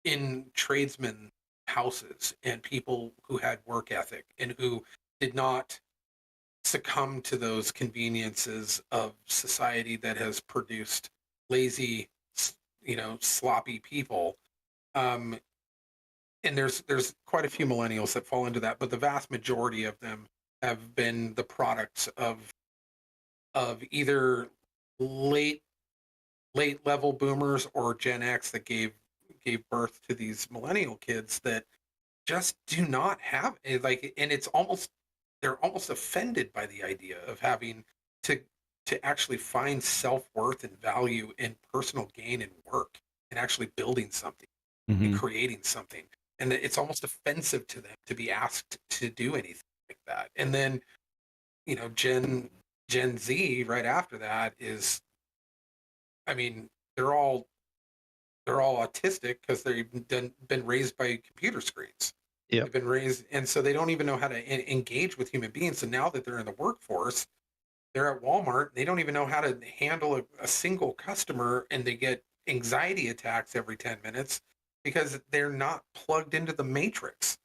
in tradesmen houses and people who had work ethic and who did not succumb to those conveniences of society that has produced lazy, you know, sloppy people. And there's quite a few millennials that fall into that, but the vast majority of them have been the products of either late level boomers or Gen X that gave birth to these millennial kids that just do not have it. Like, and it's almost, they're almost offended by the idea of having to actually find self-worth and value in personal gain and work and actually building something and Mhm. creating something. And it's almost offensive to them to be asked to do anything like that. And then, Gen Z right after that is, I mean, they're all autistic because they've been raised by computer screens. Yep. They've been raised, and so they don't even know how to engage with human beings. So now that they're in the workforce, they're at Walmart. They don't even know how to handle a single customer, and they get anxiety attacks every 10 minutes because they're not plugged into the matrix.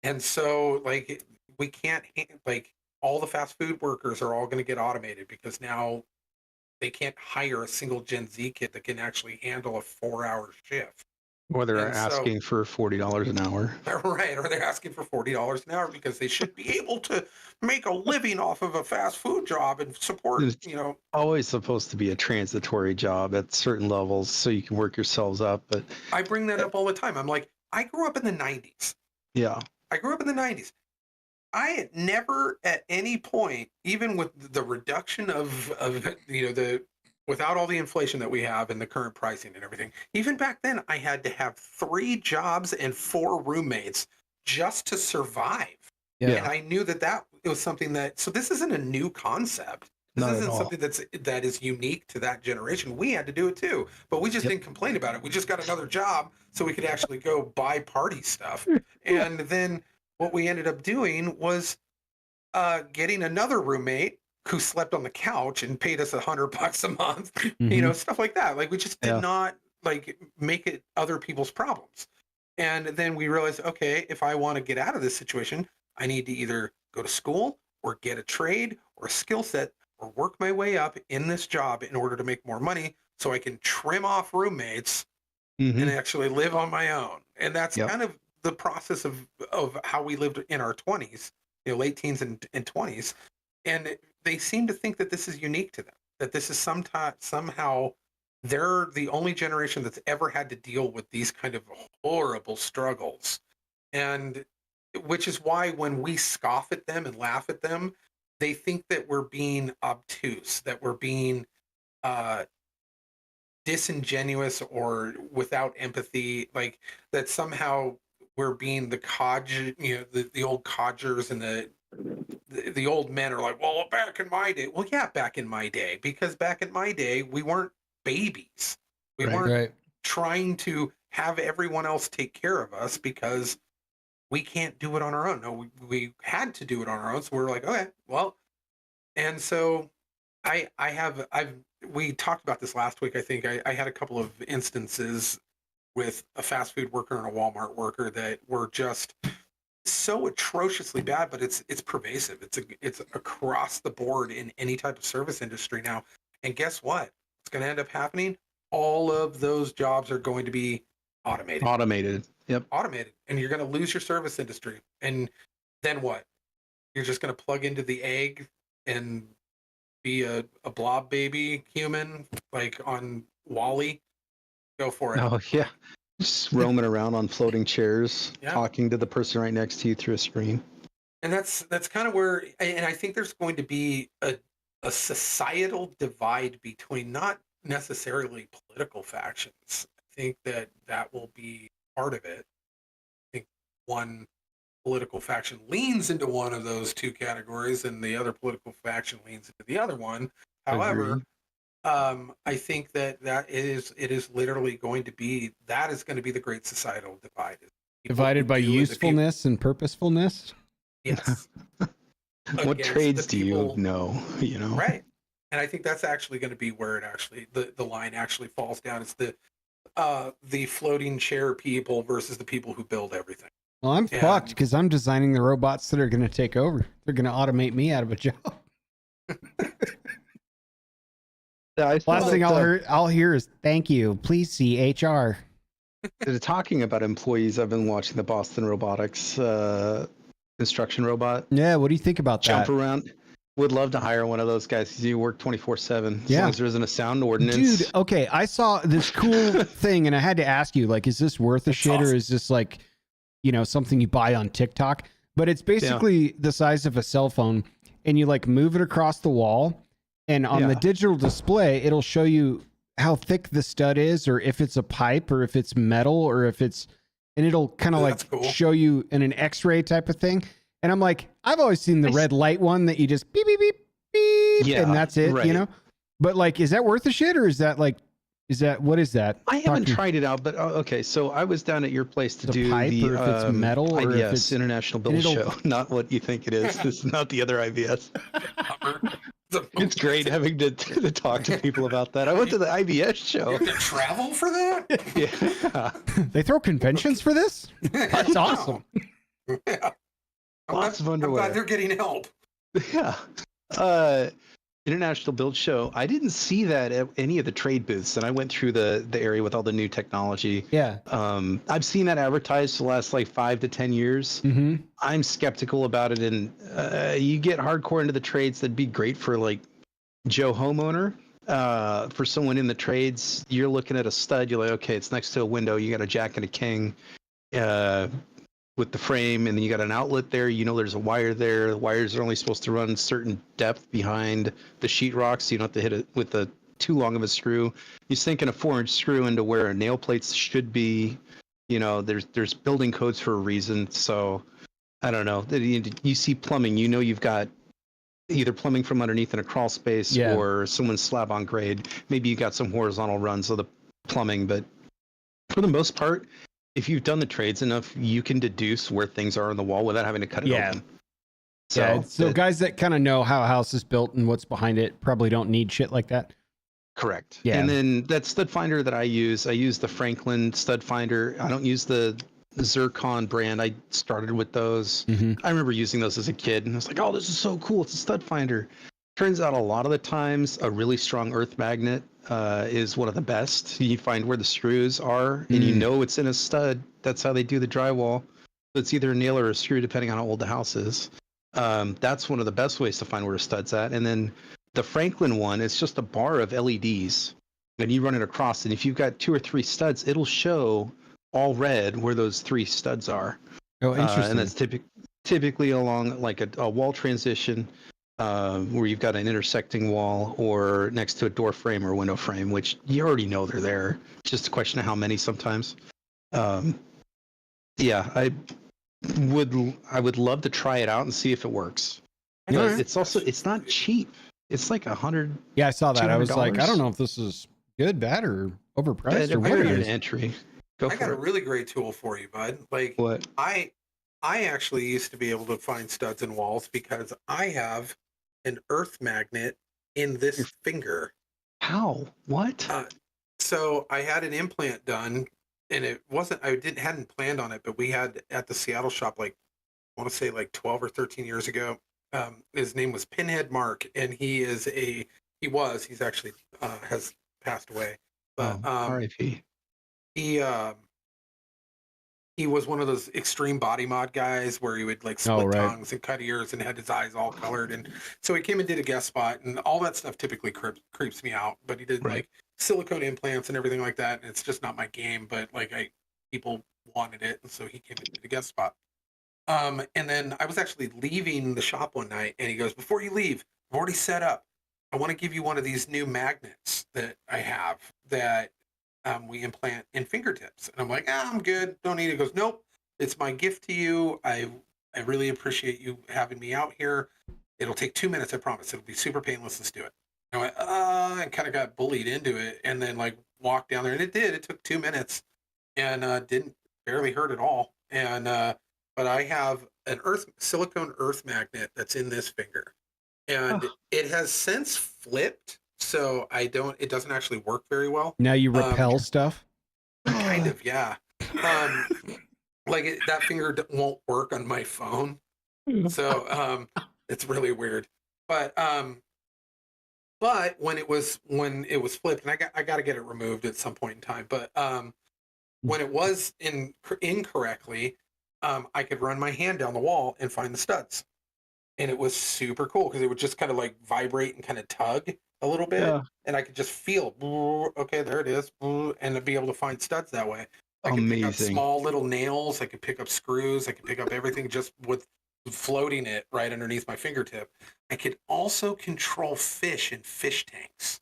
And so, like, we can't, like, all the fast food workers are all going to get automated because now they can't hire a single Gen Z kid that can actually handle a 4-hour shift. Or they're And so, asking for $40 an hour. right, or they're asking for $40 an hour because they should be able to make a living off of a fast food job and support, It's always supposed to be a transitory job at certain levels so you can work yourselves up. But I bring that up all the time. I'm like, I grew up in the 90s. yeah, I grew up in the 90s. I had never at any point, even with the reduction of the without all the inflation that we have and the current pricing and everything, even back then I had to have 3 jobs and 4 roommates just to survive. Yeah. And I knew that it was something that, so this isn't a new concept. This Not at isn't all. something that is unique to that generation. We had to do it too, but we just Yep. didn't complain about it. We just got another job so we could actually go buy party stuff. And then what we ended up doing was getting another roommate who slept on the couch and paid us $100 a month, Mhm. stuff like that. Like, we just did Yeah. not like make it other people's problems. And then we realized, okay, if I want to get out of this situation, I need to either go to school or get a trade or a skill set or work my way up in this job in order to make more money so I can trim off roommates and Mhm. actually live on my own. And that's Yep. kind of the process of how we lived in our 20s, late teens and 20s. And they seem to think that this is unique to them, that this is somehow they're the only generation that's ever had to deal with these kind of horrible struggles. And which is why when we scoff at them and laugh at them, they think that we're being obtuse, that we're being uh, disingenuous or without empathy, like that somehow we're being the the old codgers and the old men are like, well, back in my day. Well, yeah, back in my day, because back in my day, we weren't babies. We Right. weren't Right. trying to have everyone else take care of us because we can't do it on our own. No, we had to do it on our own. So we were like, okay, well, and so I've we talked about this last week. I think I had a couple of instances with a fast food worker and a Walmart worker that were just so atrociously bad, but it's pervasive. It's across the board in any type of service industry now. And guess what? What's going to end up happening? All of those jobs are going to be automated. Automated. Yep. Automated, and you're going to lose your service industry. And then what? You're just going to plug into the egg and be a blob baby human like on Wally. Go for it. Oh yeah. Just roaming around on floating chairs, Yeah. talking to the person right next to you through a screen. And that's kind of where, and I think there's going to be a societal divide between not necessarily political factions. I think that will be part of it. I think one political faction leans into one of those two categories and the other political faction leans into the other one. However, Agreed. I think that it is literally going to be, that is going to be the great societal divide. People Divided who by do and the people- usefulness and purposefulness. Yes. What Against trades the do you people- know? You know. Right. And I think that's actually going to be where it actually the line actually falls down. It's the floating chair people versus the people who build everything. Well, I'm And- fucked because I'm designing the robots that are going to take over. They're going to automate me out of a job. Yeah, I saw Last thing that, I'll hear is thank you. Please see HR. talking about employees. I've been watching the Boston Robotics construction robot Yeah, what do you think about jump that? around. Would love to hire one of those guys because you work 24/7. As Yeah. long as there isn't a sound ordinance. Dude, okay, I saw this cool thing and I had to ask you, like, is this worth a That's shit or awesome. is this like something you buy on TikTok, but it's basically the size of a cell phone, and you like move it across the wall, and on the digital display, it'll show you how thick the stud is, or if it's a pipe, or if it's metal, or if it's, and it'll kind of like cool. show you in an X-ray type of thing. And I'm like, I've always seen the red light one that you just beep, beep, beep, beep, and that's it, right. But like, is that worth the shit, or is that what is that? I haven't tried it out, but okay. So I was down at your place to do pipe, the or if it's metal, or IBS, if it's International Build Show. Not what you think it is. This is not the other IBS. It's great having to talk to people about that. I went to the IBS show. You have to travel for that? Yeah. They throw conventions for this? That's awesome. Yeah. Lots of underwear. I'm glad they're getting help. Yeah. International Build Show. I didn't see that at any of the trade booths, and I went through the area with all the new technology. Yeah. I've seen that advertised for the last like 5 to 10 years. Mm-hmm. I'm skeptical about it, and you get hardcore into the trades. That'd be great for like Joe homeowner. For someone in the trades, you're looking at a stud. You're like, okay, it's next to a window. You got a jack and a king. With the frame, and then you got an outlet there. There's a wire there. The wires are only supposed to run certain depth behind the sheetrock, so you don't have to hit it with too long of a screw. You're sinking a 4-inch screw into where a nail plate should be. There's building codes for a reason. So I don't know. You see plumbing, you've got either plumbing from underneath in a crawl space or someone's slab on grade. Maybe you got some horizontal runs of the plumbing, but for the most part, if you've done the trades enough, you can deduce where things are on the wall without having to cut it open. So guys that kind of know how a house is built and what's behind it probably don't need shit like that. Correct. Yeah. And then that stud finder that I use the Franklin stud finder. I don't use the Zircon brand. I started with those. Mm-hmm. I remember using those as a kid, and I was like, oh, this is so cool. It's a stud finder. Turns out a lot of the times a really strong earth magnet is one of the best. You find where the screws are, and it's in a stud. That's how they do the drywall. So it's either a nail or a screw, depending on how old the house is. That's one of the best ways to find where a stud's at. And then the Franklin one is just a bar of LEDs, and you run it across. And if you've got 2 or 3 studs, it'll show all red where those 3 studs are. Oh, interesting. And that's typically along like a wall transition. Where you've got an intersecting wall or next to a door frame or window frame, which you already know they're there. It's just a question of how many sometimes. I would love to try it out and see if it works. But it's not cheap. It's like $100. Yeah, I saw that. I was like, I don't know if this is good, bad, or overpriced, or what it is. Entry. I got a really great tool for you, bud. Like what? I actually used to be able to find studs in walls because I have an earth magnet in this finger. How? What? So I had an implant done, and it wasn't. Hadn't planned on it, but we had at the Seattle shop, like I want to say like 12 or 13 years ago. His name was Pinhead Mark, and he's actually has passed away. But R.I.P. He was one of those extreme body mod guys where he would like split tongues and cut ears and had his eyes all colored. And so he came and did a guest spot, and all that stuff typically creeps me out. But he did like silicone implants and everything like that. And it's just not my game, but like people wanted it. And so he came and did a guest spot. And then I was actually leaving the shop one night, and he goes, before you leave, I've already set up. I want to give you one of these new magnets that I have that we implant in fingertips. And I'm like, I'm good. Don't need it. He goes, nope. It's my gift to you. I really appreciate you having me out here. It'll take 2 minutes, I promise. It'll be super painless. Let's do it. And I went, and kind of got bullied into it, and then like walked down there, and it did. It took 2 minutes, and didn't barely hurt at all. And but I have an silicone earth magnet that's in this finger, and it has since flipped. So it doesn't actually work very well. Now you repel stuff? Kind of, yeah. That finger won't work on my phone. So it's really weird. But when it was flipped, and I got to get it removed at some point in time. But when it was incorrectly, I could run my hand down the wall and find the studs. And it was super cool because it would just kind of like vibrate and kind of tug a little bit, and I could just feel, okay, there it is, and to be able to find studs that way. I could pick up Amazing. small little nails. I could pick up screws. I could pick up everything just with floating it right underneath my fingertip. I could also control fish in fish tanks,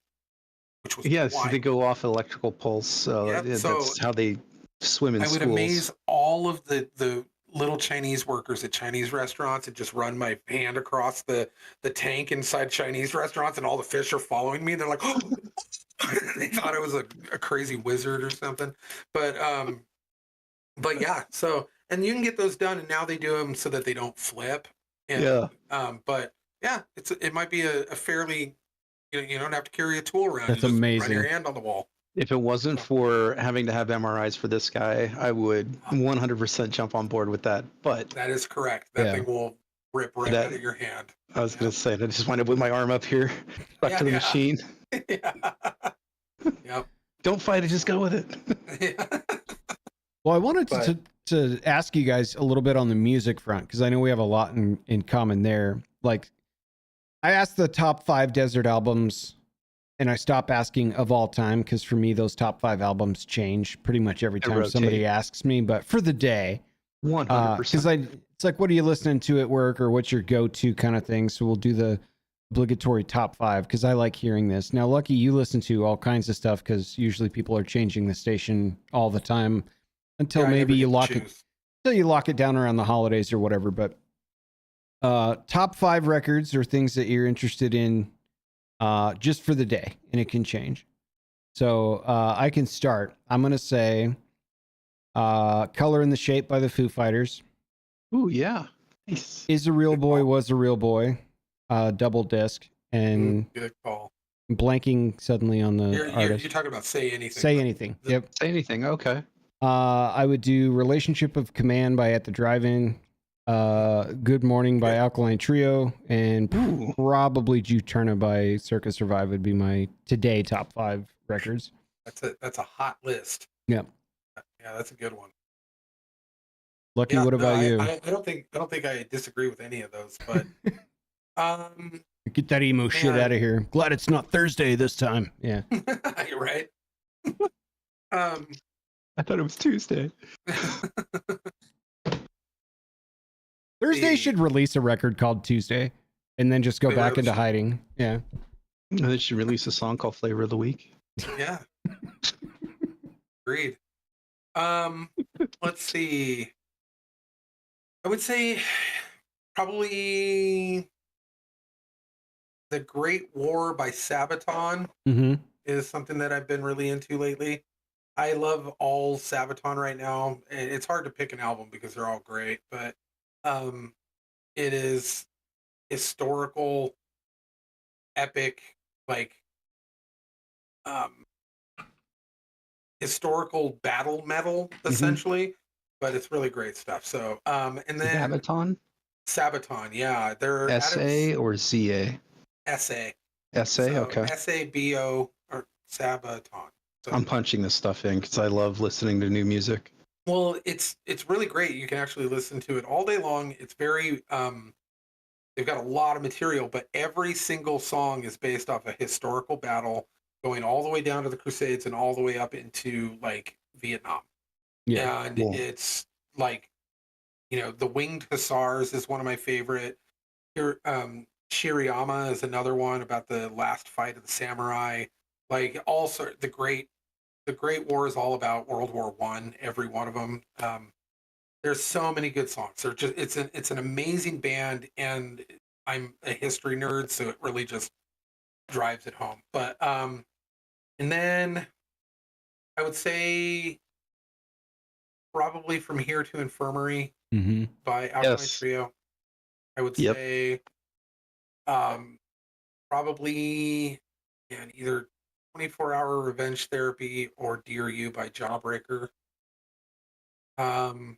which was Yeah, so they wild. go off electrical pulse. So Yep. So that's how they swim in I would schools. amaze all of the little Chinese workers at Chinese restaurants and just run my hand across the tank inside Chinese restaurants, and all the fish are following me. They're like, oh, they thought I was a crazy wizard or something. But yeah. So and you can get those done, and now they do them so that they don't flip. And, Yeah. But yeah, it might be a fairly you don't have to carry a tool around. That's you just amazing. Run your hand on the wall. If it wasn't for having to have MRIs for this guy, I would 100% jump on board with that. But That is correct. That Yeah. thing will rip right That- out of your hand. I was going to say, I just wind up with my arm up here, back Yeah, to the yeah. machine. Yeah. Yep. Don't fight it, just go with it. Yeah. Well, I wanted But- to ask you guys a little bit on the music front, because I know we have a lot in common there. Like, I asked the top 5 desert albums, and I stopped asking of all time, because for me, those top 5 albums change pretty much every They time somebody rotate. asks me. But for the day, 100%. because it's like, what are you listening to at work, or what's your go-to kind of thing? So we'll do the obligatory top 5, because I like hearing this. Now, Lucky, you listen to all kinds of stuff, because usually people are changing the station all the time until Yeah, I maybe never you get to lock it. choose. So you lock it down around the holidays or whatever. But top 5 records or things that you're interested in just for the day, and it can change. So I can start. I'm going to say Color in the Shape by the Foo Fighters. Ooh, yeah. Nice. Is a Real Boy, Was a Real Boy, double disc. And Good call. I'm blanking suddenly on the artist. You're talking about Say Anything. Say Anything. Yep. Say anything. Okay. I would do Relationship of Command by At the Drive-In, Good Morning by Alkaline Trio, and Ooh. probably Juturna by Circus Survive would be my today top 5 records. That's a hot list. Yep. Yeah, that's a good one. Lucky, Yeah, what no, about you? I don't think I disagree with any of those, but Get that emo shit man. out of here. Glad it's not Thursday this time. Yeah. you're right. I thought it was Tuesday. Thursday The- should release a record called Tuesday and then just go They back really into should. hiding. Yeah. They should release a song called Flavor of the Week. Yeah. Agreed. Let's see. I would say probably The Great War by Sabaton Mm-hmm. is something that I've been really into lately. I love all Sabaton right now. And it's hard to pick an album because they're all great, but it is historical, epic, like historical battle metal essentially, but it's really great stuff. So and then Sabaton? Sabaton, yeah, they're S-A or Z-A? SA. S-A? So Okay. SABO or Sabaton. So, I'm punching this stuff in because I love listening to new music. well, it's really great. You can actually listen to it all day long. It's very they've got a lot of material, but every single song is based off a historical battle going all the way down to the Crusades and all the way up into like Vietnam. Yeah. And Cool. it's like, the Winged Hussars is one of my favorite. Here, Shiriyama is another one about the last fight of the samurai. Like also the Great War is all about World War One. Every one of them. There's so many good songs. They're just it's an amazing band, and I'm a history nerd, so it really just drives it home. But and then I would say probably From Here to Infirmary Mm-hmm. by Alkaline Yes. Trio. I would Yep. say probably either 24-Hour Revenge Therapy or Dear You by Jawbreaker. I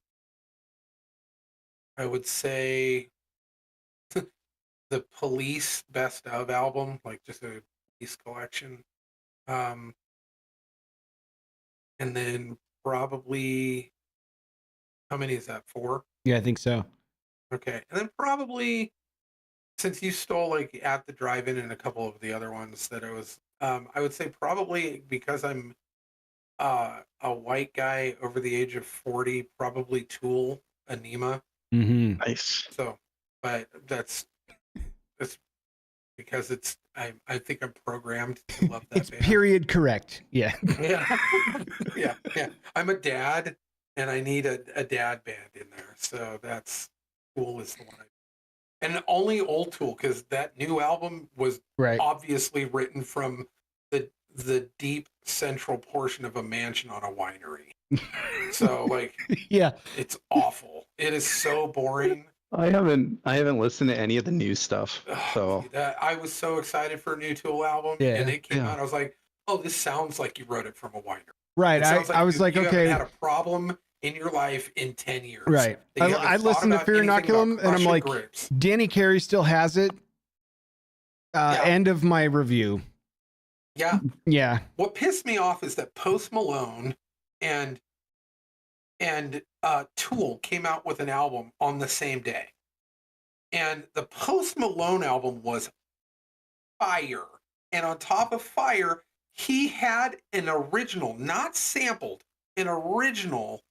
would say the Police Best of album, like just a Police collection. And then probably, how many is that? 4? Yeah, I think so. Okay. And then probably, since you stole like At the Drive-In and a couple of the other ones that I would say probably because I'm a white guy over the age of 40, probably Tool, Anima. Mm-hmm. Nice. So, but that's because I think I'm programmed to love that It's band. period correct. Yeah. Yeah. yeah. I'm a dad and I need a dad band in there. So that's Tool is the one and only old Tool, because that new album was Right. obviously written from the deep central portion of a mansion on a winery. So like Yeah. it's awful. It is so boring. I haven't listened to any of the new stuff. So Dude, I was so excited for a new Tool album, Yeah. and it came Yeah. out. I was like, "Oh, this sounds like you wrote it from a winery. Right. It sounds like I was like, you haven't okay. had a problem in your life in 10 years. Right. That you I haven't thought listened to about Fear anything Inoculum about and I'm crushing like, grapes. Danny Carey still has it. Yeah. End of my review. Yeah. Yeah. What pissed me off is that Post Malone and Tool came out with an album on the same day. And the Post Malone album was fire. And on top of fire, he had an original, not sampled, an original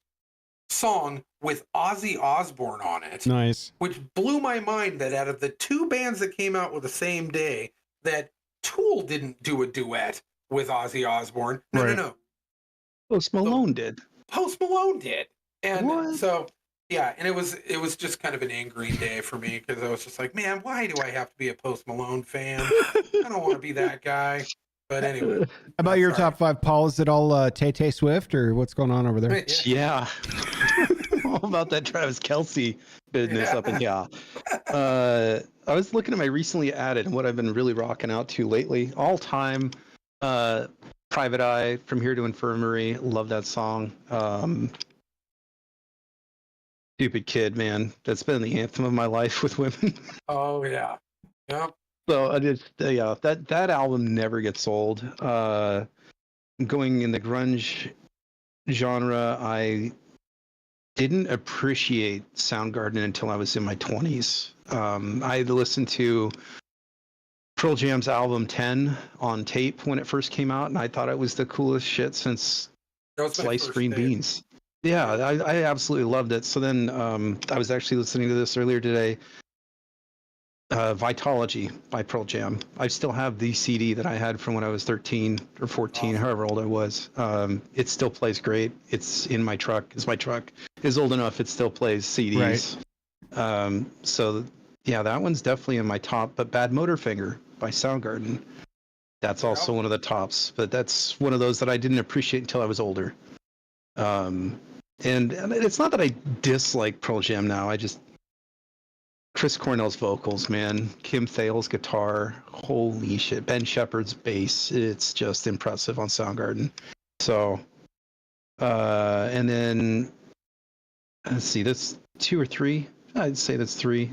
song with Ozzy Osbourne on it. Nice. Which blew my mind that out of the two bands that came out with the same day, that Tool didn't do a duet with Ozzy Osbourne. No, Right. no. Post Malone did. Post Malone did. And What? so, yeah, and it was just kind of an angry day for me because I was just like, man, why do I have to be a Post Malone fan? I don't want to be that guy. But anyway. How about your sorry. top five, Paul? Is it all Tay Swift or what's going on over there? Yeah. All about that Travis Kelce business up in here. I was looking at my recently added and what I've been really rocking out to lately. All time Private Eye, From Here to Infirmary. Love that song. Stupid Kid, man. That's been the anthem of my life with women. Oh yeah. Yeah. So I just yeah, that album never gets old. Going in the grunge genre, I didn't appreciate Soundgarden until I was in my 20s. I listened to Pearl Jam's album 10 on tape when it first came out, and I thought it was the coolest shit since That was my sliced first green tape. beans. Yeah, I absolutely loved it. So then I was actually listening to this earlier today. Vitology by Pearl Jam. I still have the CD that I had from when I was 13 or 14, Awesome. however old I was. It still plays great. It's in my truck. My truck is old enough. It still plays CDs. Right. So yeah, that one's definitely in my top. But Bad Motorfinger by Soundgarden. That's also one of the tops. But that's one of those that I didn't appreciate until I was older. And it's not that I dislike Pearl Jam now. I just Chris Cornell's vocals, man. Kim Thayil's guitar. Holy shit. Ben Shepherd's bass. It's just impressive on Soundgarden. So, and then, let's see, that's 2 or 3. I'd say that's 3.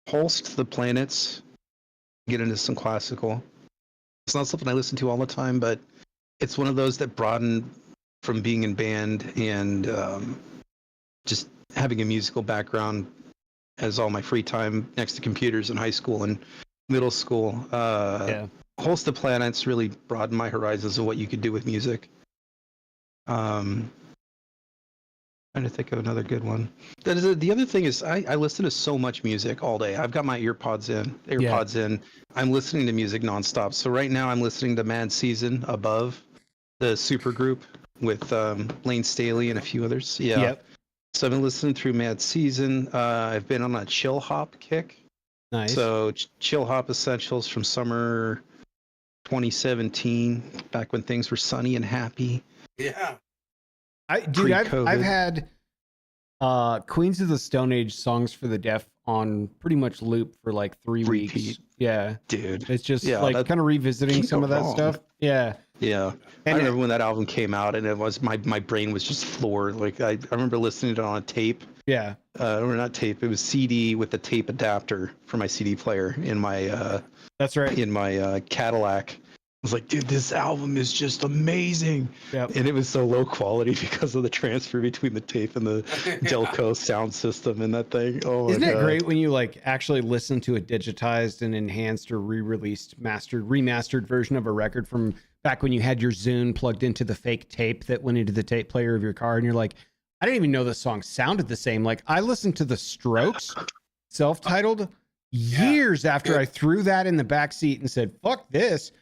Holst, The Planets. Get into some classical. It's not something I listen to all the time, but it's one of those that broaden from being in band and just having a musical background as all my free time next to computers in high school and middle school. Holst the Planets really broadened my horizons of what you could do with music. Trying to think of another good one. The other thing is I listen to so much music all day. I've got my AirPods in. I'm listening to music nonstop. So right now I'm listening to Mad Season Above, the super group with Lane Staley and a few others. Yeah. Yep. So I've been listening through Mad Season. I've been on a chill hop kick. Nice. So chill hop essentials from summer 2017, back when things were sunny and happy. Yeah. I've had Queens of the Stone Age Songs for the Deaf on pretty much loop for like 3 weeks. Yeah. Dude. It's just like kind of revisiting some of that stuff. Yeah. Yeah. And I remember when that album came out and it was my brain was just floored. Like I remember listening to it on a tape. Yeah. Or not tape. It was CD with the tape adapter for my CD player in my that's right. In my Cadillac. was like, dude, this album is just amazing. Yep. And it was so low quality because of the transfer between the tape and the Delco sound system and that thing. Oh, Isn't my it God. great when you like actually listen to a digitized and enhanced or re-released, remastered version of a record from back when you had your Zune plugged into the fake tape that went into the tape player of your car, and you're like, I didn't even know the song sounded the same. Like I listened to The Strokes, self-titled, years after I threw that in the back seat and said, "Fuck this."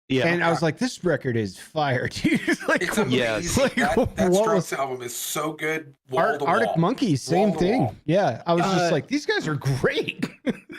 Yeah. And I was like, this record is fire, dude. Like, It's amazing. Yes. Like, that what Strokes was- album is so good. Wall to Arctic wall. Monkeys, same Wall to thing. wall. Yeah. I was just like, these guys are great.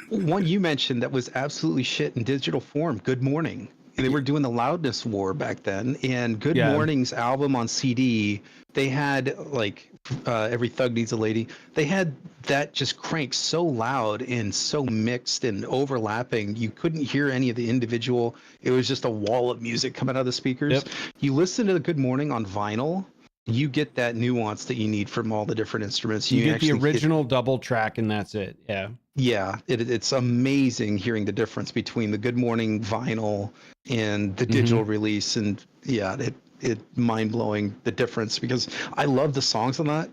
One you mentioned that was absolutely shit in digital form, Good Morning. They were doing the loudness war back then, and Good Yeah. Morning's album on CD, they had like Every Thug Needs a Lady. They had that just cranked so loud and so mixed and overlapping, you couldn't hear any of the individual. It was just a wall of music coming out of the speakers. Yep. You listen to the Good Morning on vinyl, you get that nuance that you need from all the different instruments. You get the actually original double track, and that's it. Yeah. Yeah, it's amazing hearing the difference between the Good Morning vinyl and the digital release, and yeah, it mind blowing the difference, because I love the songs on that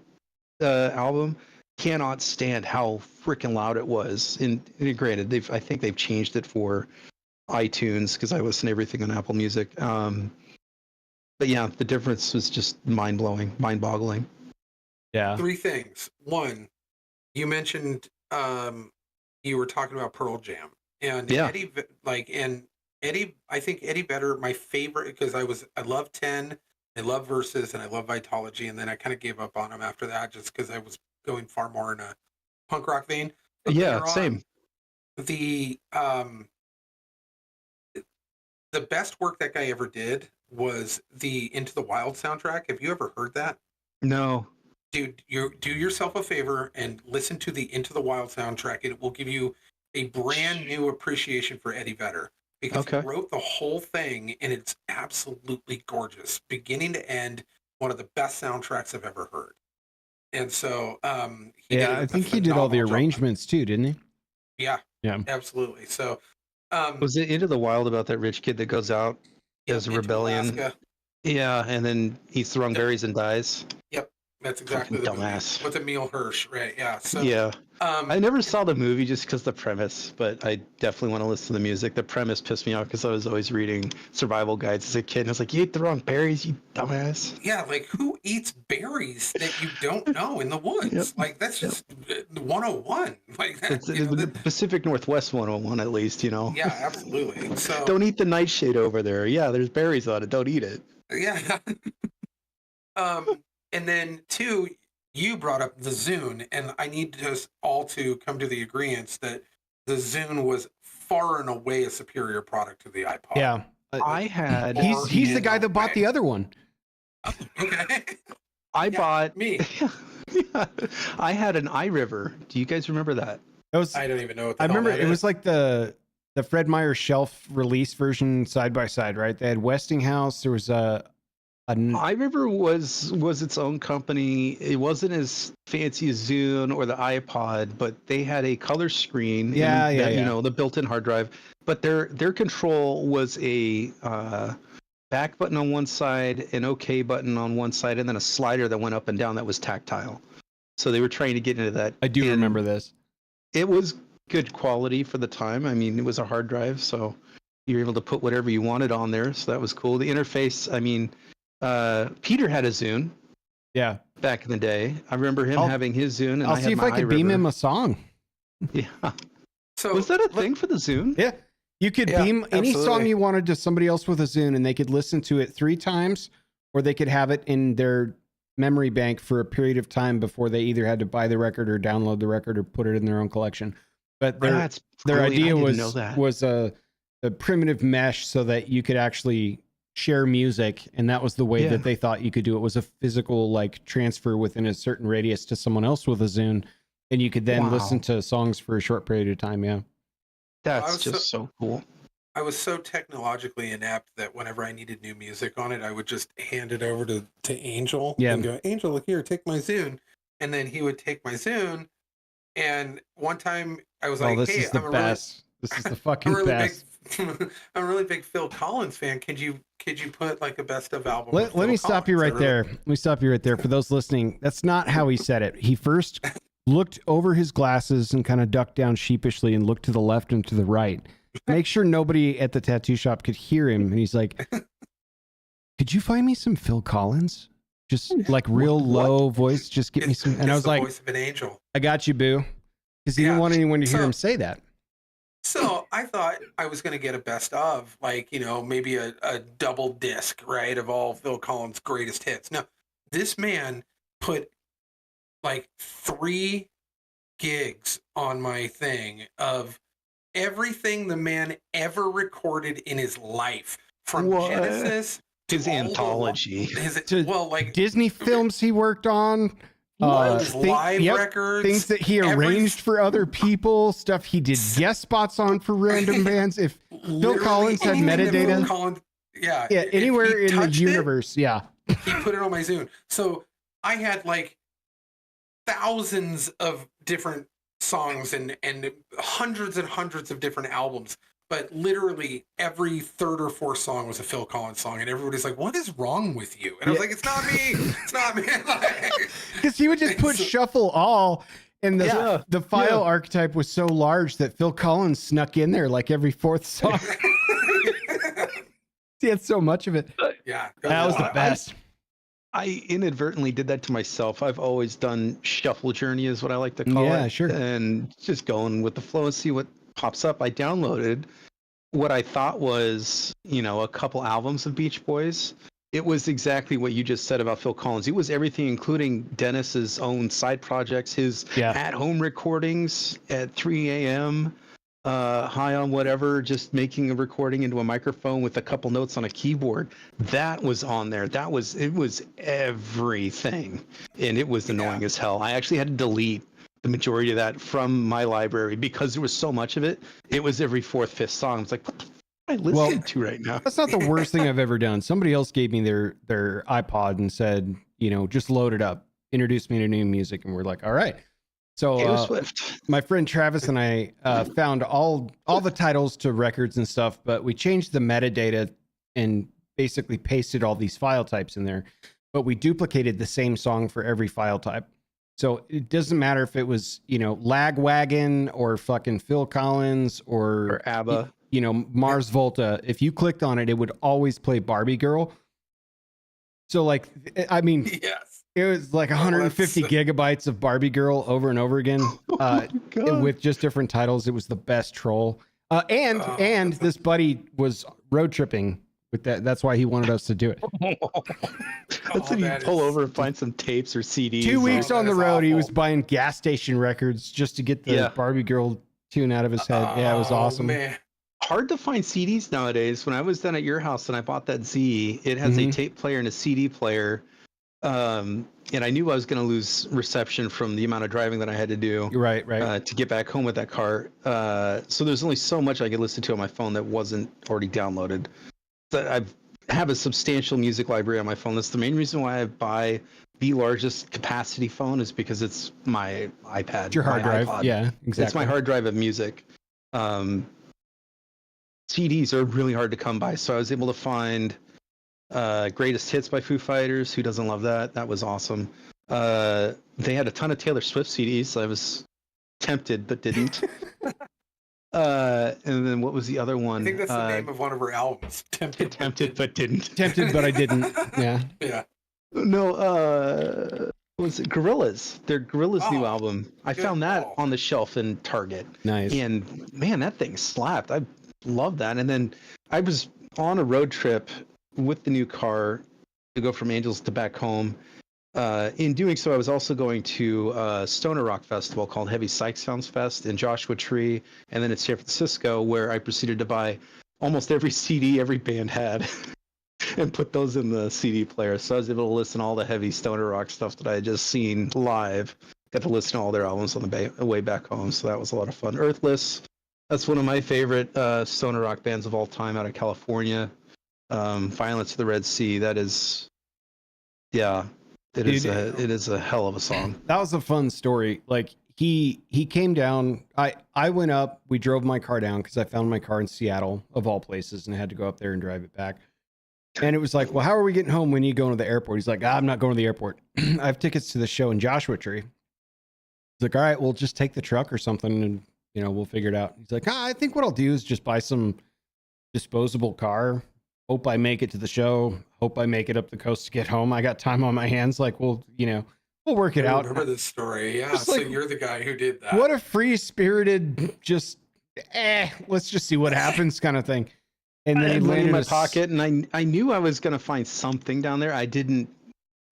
album. Cannot stand how freaking loud it was. And granted, I think they've changed it for iTunes because I listen to everything on Apple Music. But yeah, the difference was just mind blowing, mind boggling. Yeah. 3 things. One, you mentioned you were talking about Pearl Jam, and Yeah. Eddie, I think Eddie Vedder, my favorite, because I love 10, I love Versus, and I love Vitology, and then I kind of gave up on him after that just because I was going far more in a punk rock vein. But Yeah, later on, same. The best work that guy ever did was the Into the Wild soundtrack. Have you ever heard that? No. Dude, you do yourself a favor and listen to the Into the Wild soundtrack. It will give you a brand new appreciation for Eddie Vedder, because he wrote the whole thing, and it's absolutely gorgeous, beginning to end. One of the best soundtracks I've ever heard. And so, I think he did all the arrangements too, didn't he? Yeah, Yeah, absolutely. So, Was it Into the Wild about that rich kid that goes out as a into rebellion? Alaska. Yeah, and then eats the wrong berries and dies. Yep, that's exactly Fucking the dumbass. movie with Emil Hirsch, right? Yeah. So, Yeah. I I never saw the movie just because the premise, but I definitely want to listen to the music. The premise pissed me off because I was always reading survival guides as a kid, and I was like, "You ate the wrong berries, you dumbass." Yeah, like who eats berries that you don't know in the woods? Yep. Like that's just 101. Like that, It's the Pacific Northwest 101, at least, yeah, absolutely. So Don't eat the nightshade over there. Yeah, there's berries on it. Don't eat it. yeah. And then 2, you brought up the Zune, and I need us all to come to the agreement that the Zune was far and away a superior product to the iPod. yeah. I had. He's the guy that bought the other one. Okay. I Yeah, bought. me. Yeah, I had an iRiver. Do you guys remember that? That was. I don't even know what the I hell remember that it is. was like the Fred Meyer shelf release version side by side, right? They had Westinghouse. There was a iRiver was its own company. It wasn't as fancy as Zune or the iPod, but they had a color screen. Yeah, and yeah, that, yeah. the built-in hard drive. But their control was a back button on one side, an OK button on one side, and then a slider that went up and down that was tactile. So they were trying to get into that. I do and remember this. It was good quality for the time. I mean, it was a hard drive, so you were able to put whatever you wanted on there. So that was cool. The interface, I mean, Peter had a Zune Yeah, back in the day. I remember him having his Zune, and I'll I see had if I my could beam iRiver. him a song. Yeah. So Was that a thing for the Zune? Yeah, you could Yeah, beam any song absolutely. you wanted to somebody else with a Zune, and they could listen to it 3 times, or they could have it in their memory bank for a period of time before they either had to buy the record or download the record or put it in their own collection. But That's their brilliant. I idea didn't know that. was a primitive mesh so that you could actually share music, and that was the way Yeah. that they thought you could do it, was a physical like transfer within a certain radius to someone else with a Zune, and you could then Wow. listen to songs for a short period of time. Yeah. That's was just so cool. I was so technologically inept that whenever I needed new music on it, I would just hand it over to Angel Yeah. and go, Angel, look here, take my Zune. And then he would take my Zune. And one time I was Oh, like, this hey, is the I'm best. This is the a fucking really best. I'm a really big Phil Collins fan. Could you put like a best of album? Let me stop you right there. Let me stop you right there. For those listening, that's not how he said it. He first looked over his glasses and kind of ducked down sheepishly and looked to the left and to the right. Make sure nobody at the tattoo shop could hear him. And he's like, could you find me some Phil Collins? Just like real low voice. Just get me some. And I was like, voice of an angel. I got you, boo. Because he didn't want anyone to hear him say that. So I thought I was going to get a best of, like, maybe a double disc, right, of all Phil Collins' greatest hits. No, this man put like 3 gigs on my thing of everything the man ever recorded in his life, from Genesis to his anthology, Disney films he worked on. Live records, things that he arranged for other people, stuff he did guest spots on for random bands. If Phil Collins had metadata, anywhere in the universe, he put it on my Zune. So I had like thousands of different songs and hundreds and hundreds of different albums. But literally every 3rd or 4th song was a Phil Collins song, and everybody's like, "What is wrong with you?" And I was like, "It's not me. It's not me." Because he would just put shuffle all, and the file archetype was so large that Phil Collins snuck in there like every 4th song. He had so much of it. Yeah, that was the best. I inadvertently did that to myself. I've always done shuffle journey, is what I like to call it. Yeah, sure. And just going with the flow and see what pops up. I downloaded what I thought was, a couple albums of Beach Boys. It was exactly what you just said about Phil Collins. It was everything, including Dennis's own side projects, his at-home recordings at 3 a.m., high on whatever, just making a recording into a microphone with a couple notes on a keyboard. That was on there. It was everything. And it was annoying as hell. I actually had to delete the majority of that from my library because there was so much of it. It was every 4th, 5th song. It's like, what the am I listening to right now? That's not the worst thing I've ever done. Somebody else gave me their iPod and said, just load it up, introduce me to new music. And we're like, all right. So my friend Travis and I found all the titles to records and stuff, but we changed the metadata and basically pasted all these file types in there. But we duplicated the same song for every file type. So it doesn't matter if it was, Lagwagon or fucking Phil Collins or ABBA, Mars Volta. If you clicked on it, it would always play Barbie Girl. So like, I mean, it was like 150 gigabytes of Barbie Girl over and over again with just different titles. It was the best troll. And this buddy was road tripping with that. That's why he wanted us to do it. That's when you pull over and find some tapes or CDs. 2 weeks on the road, he was buying gas station records just to get the Barbie Girl tune out of his head. Yeah, it was awesome. Man. Hard to find CDs nowadays. When I was down at your house and I bought that Z, it has a tape player and a CD player. And I knew I was going to lose reception from the amount of driving that I had to do. Right. To get back home with that car. So there's only so much I could listen to on my phone that wasn't already downloaded. I have a substantial music library on my phone. That's the main reason why I buy the largest capacity phone, is because it's my iPad. It's your hard drive. iPod. Yeah, exactly. It's my hard drive of music. CDs are really hard to come by, so I was able to find Greatest Hits by Foo Fighters. Who doesn't love that? That was awesome. They had a ton of Taylor Swift CDs, so I was tempted but didn't. And then what was the other one? I think that's the name of one of her albums. Tempted but didn't. Tempted but I didn't. Yeah. No, what was it? Gorillaz. Their Gorillaz new album. I found that on the shelf in Target. Nice. And man, that thing slapped. I love that. And then I was on a road trip with the new car to go from Angels to back home. In doing so, I was also going to a stoner rock festival called Heavy Psych Sounds Fest in Joshua Tree, and then in San Francisco, where I proceeded to buy almost every CD every band had and put those in the CD player. So I was able to listen to all the heavy stoner rock stuff that I had just seen live. Got to listen to all their albums on the way back home, so that was a lot of fun. Earthless, that's one of my favorite stoner rock bands of all time out of California. Violence of the Red Sea, that is, yeah. It is a hell of a song. That was a fun story. Like, he came down. I went up. We drove my car down because I found my car in Seattle, of all places, and I had to go up there and drive it back. And it was like, well, how are we getting home when you go to the airport? He's like, I'm not going to the airport. I have tickets to the show in Joshua Tree. He's like, all right, we'll just take the truck or something, and we'll figure it out. He's like, I think what I'll do is just buy some disposable car. Hope I make it to the show. Hope I make it up the coast to get home. I got time on my hands. Like, we'll work it I out. remember this story. Yeah, Just so like, you're the guy who did that. What a free-spirited, just, let's just see what happens kind of thing. And then I he had money in landed my pocket, and I knew I was going to find something down there. I didn't.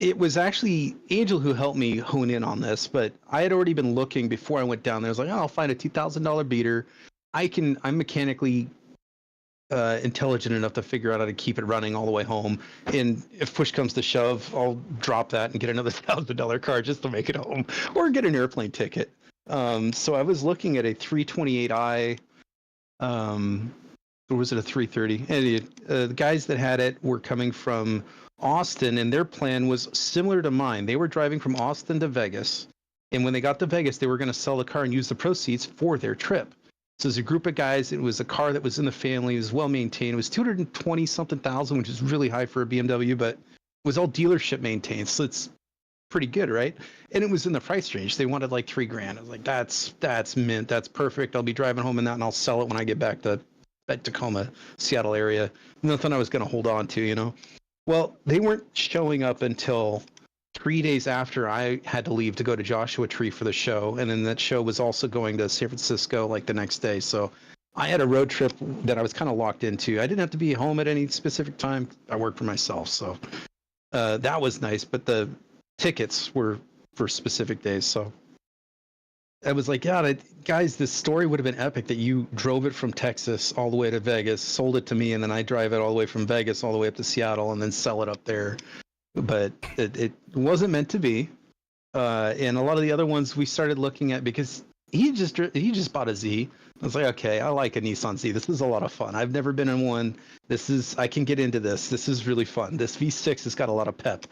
It was actually Angel who helped me hone in on this, but I had already been looking before I went down there. I was like, oh, I'll find a $2,000 beater. I'm mechanically intelligent enough to figure out how to keep it running all the way home. And if push comes to shove, I'll drop that and get another $1,000 car just to make it home, or get an airplane ticket. So I was looking at a 328i. Or was it a 330? And the guys that had it were coming from Austin, and their plan was similar to mine. They were driving from Austin to Vegas, and when they got to Vegas, they were going to sell the car and use the proceeds for their trip. So as a group of guys, it was a car that was in the family, it was well maintained. It was 220 something thousand, which is really high for a BMW, but it was all dealership maintained, so it's pretty good, right? And it was in the price range. They wanted like $3,000. I was like, that's mint, that's perfect. I'll be driving home in that, and I'll sell it when I get back to Tacoma, Seattle area. Nothing I was going to hold on to, Well, they weren't showing up until 3 days after I had to leave to go to Joshua Tree for the show. And then that show was also going to San Francisco like the next day. So I had a road trip that I was kind of locked into. I didn't have to be home at any specific time. I worked for myself. So that was nice. But the tickets were for specific days. So I was like, yeah, guys, this story would have been epic that you drove it from Texas all the way to Vegas, sold it to me, and then I drive it all the way from Vegas all the way up to Seattle and then sell it up there. But it wasn't meant to be. And a lot of the other ones we started looking at, because he just bought a Z. I was like, okay, I like a Nissan Z. This is a lot of fun. I've never been in one. I can get into this. This is really fun. This V6 has got a lot of pep.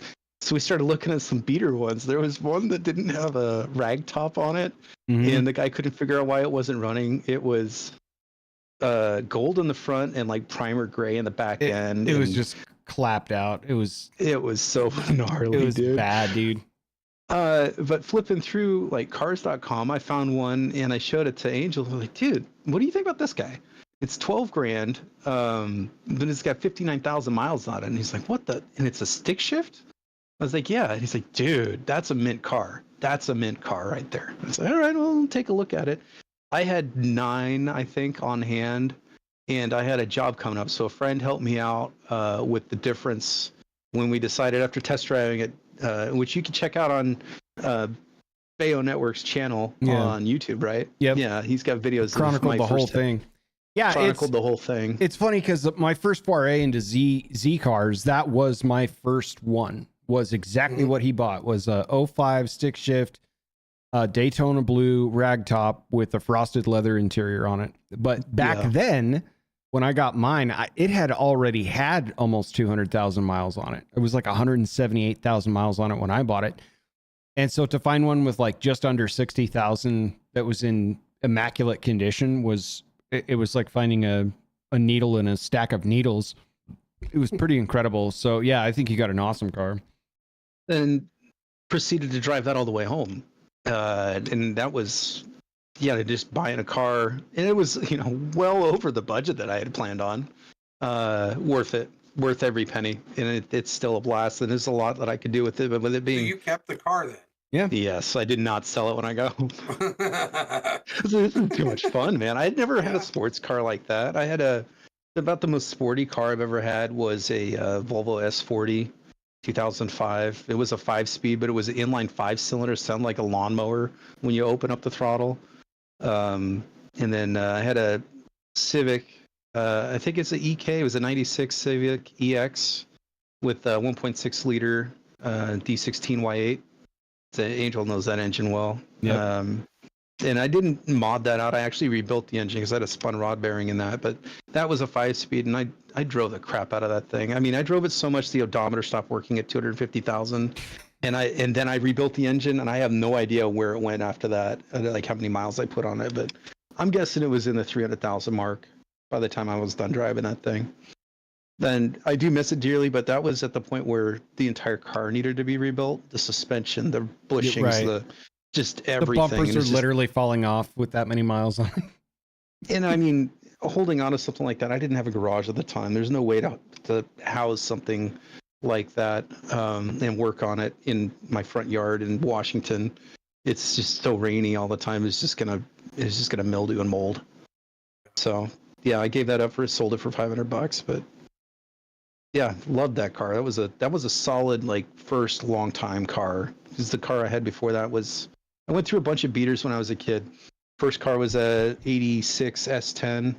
So we started looking at some beater ones. There was one that didn't have a rag top on it, and the guy couldn't figure out why it wasn't running. It was gold in the front and like primer gray in the back end. It was just clapped out. It was so gnarly. It was dude. bad, dude. But flipping through like cars.com, I found one and I showed it to Angel. I was like, dude, what do you think about this guy? It's $12,000, but it's got 59,000 miles on it. And he's like, what the? And it's a stick shift? I was like, yeah. And he's like, dude, that's a mint car. That's a mint car right there. I was like, all right, well, take a look at it. I had 9, I think, on hand, and I had a job coming up. So a friend helped me out with the difference when we decided after test driving it, which you can check out on Bayo Network's channel on YouTube, right? Yep. Yeah, he's got videos. Chronicled the whole thing. Yeah, chronicled the whole thing. It's funny because my first foray into Z cars, that was my first one. Was exactly what he bought. Was a 05 stick shift, Daytona blue rag top with a frosted leather interior on it. But back then, when I got mine, it had already had almost 200,000 miles on it. It was like 178,000 miles on it when I bought it. And so to find one with like just under 60,000 that was in immaculate condition was like finding a needle in a stack of needles. It was pretty incredible. So yeah, I think you got an awesome car. And proceeded to drive that all the way home. And that was, just buying a car. And it was, well over the budget that I had planned on. Worth it. Worth every penny. And it's still a blast. And there's a lot that I could do with it. But with it being... So you kept the car then? Yeah. Yes, I did not sell it when I got home. This is too much fun, man. I had never had a sports car like that. I had about the most sporty car I've ever had was a Volvo S40. 2005. It was a 5-speed, but it was an inline 5-cylinder, sound like a lawnmower when you open up the throttle. And then I had a Civic. I think it's an EK. It was a '96 Civic EX with a 1.6 liter D16Y8. So Angel knows that engine well. Yep. And I didn't mod that out. I actually rebuilt the engine because I had a spun rod bearing in that. But that was a 5-speed, and I drove the crap out of that thing. I mean, I drove it so much the odometer stopped working at 250,000. And then I rebuilt the engine, and I have no idea where it went after that, like how many miles I put on it, but I'm guessing it was in the 300,000 mark by the time I was done driving that thing. Then I do miss it dearly, but that was at the point where the entire car needed to be rebuilt. The suspension, the bushings, right. just The everything. bumpers are literally falling off with that many miles on it. And I mean, holding on to something like that, I didn't have a garage at the time. There's no way to house something like that and work on it in my front yard in Washington. It's just so rainy all the time. It's just gonna mildew and mold. So yeah, I gave that up sold it for $500, but yeah, loved that car. That was a solid like first long time car. Because the car I had before that I went through a bunch of beaters when I was a kid. First car was a '86 S10,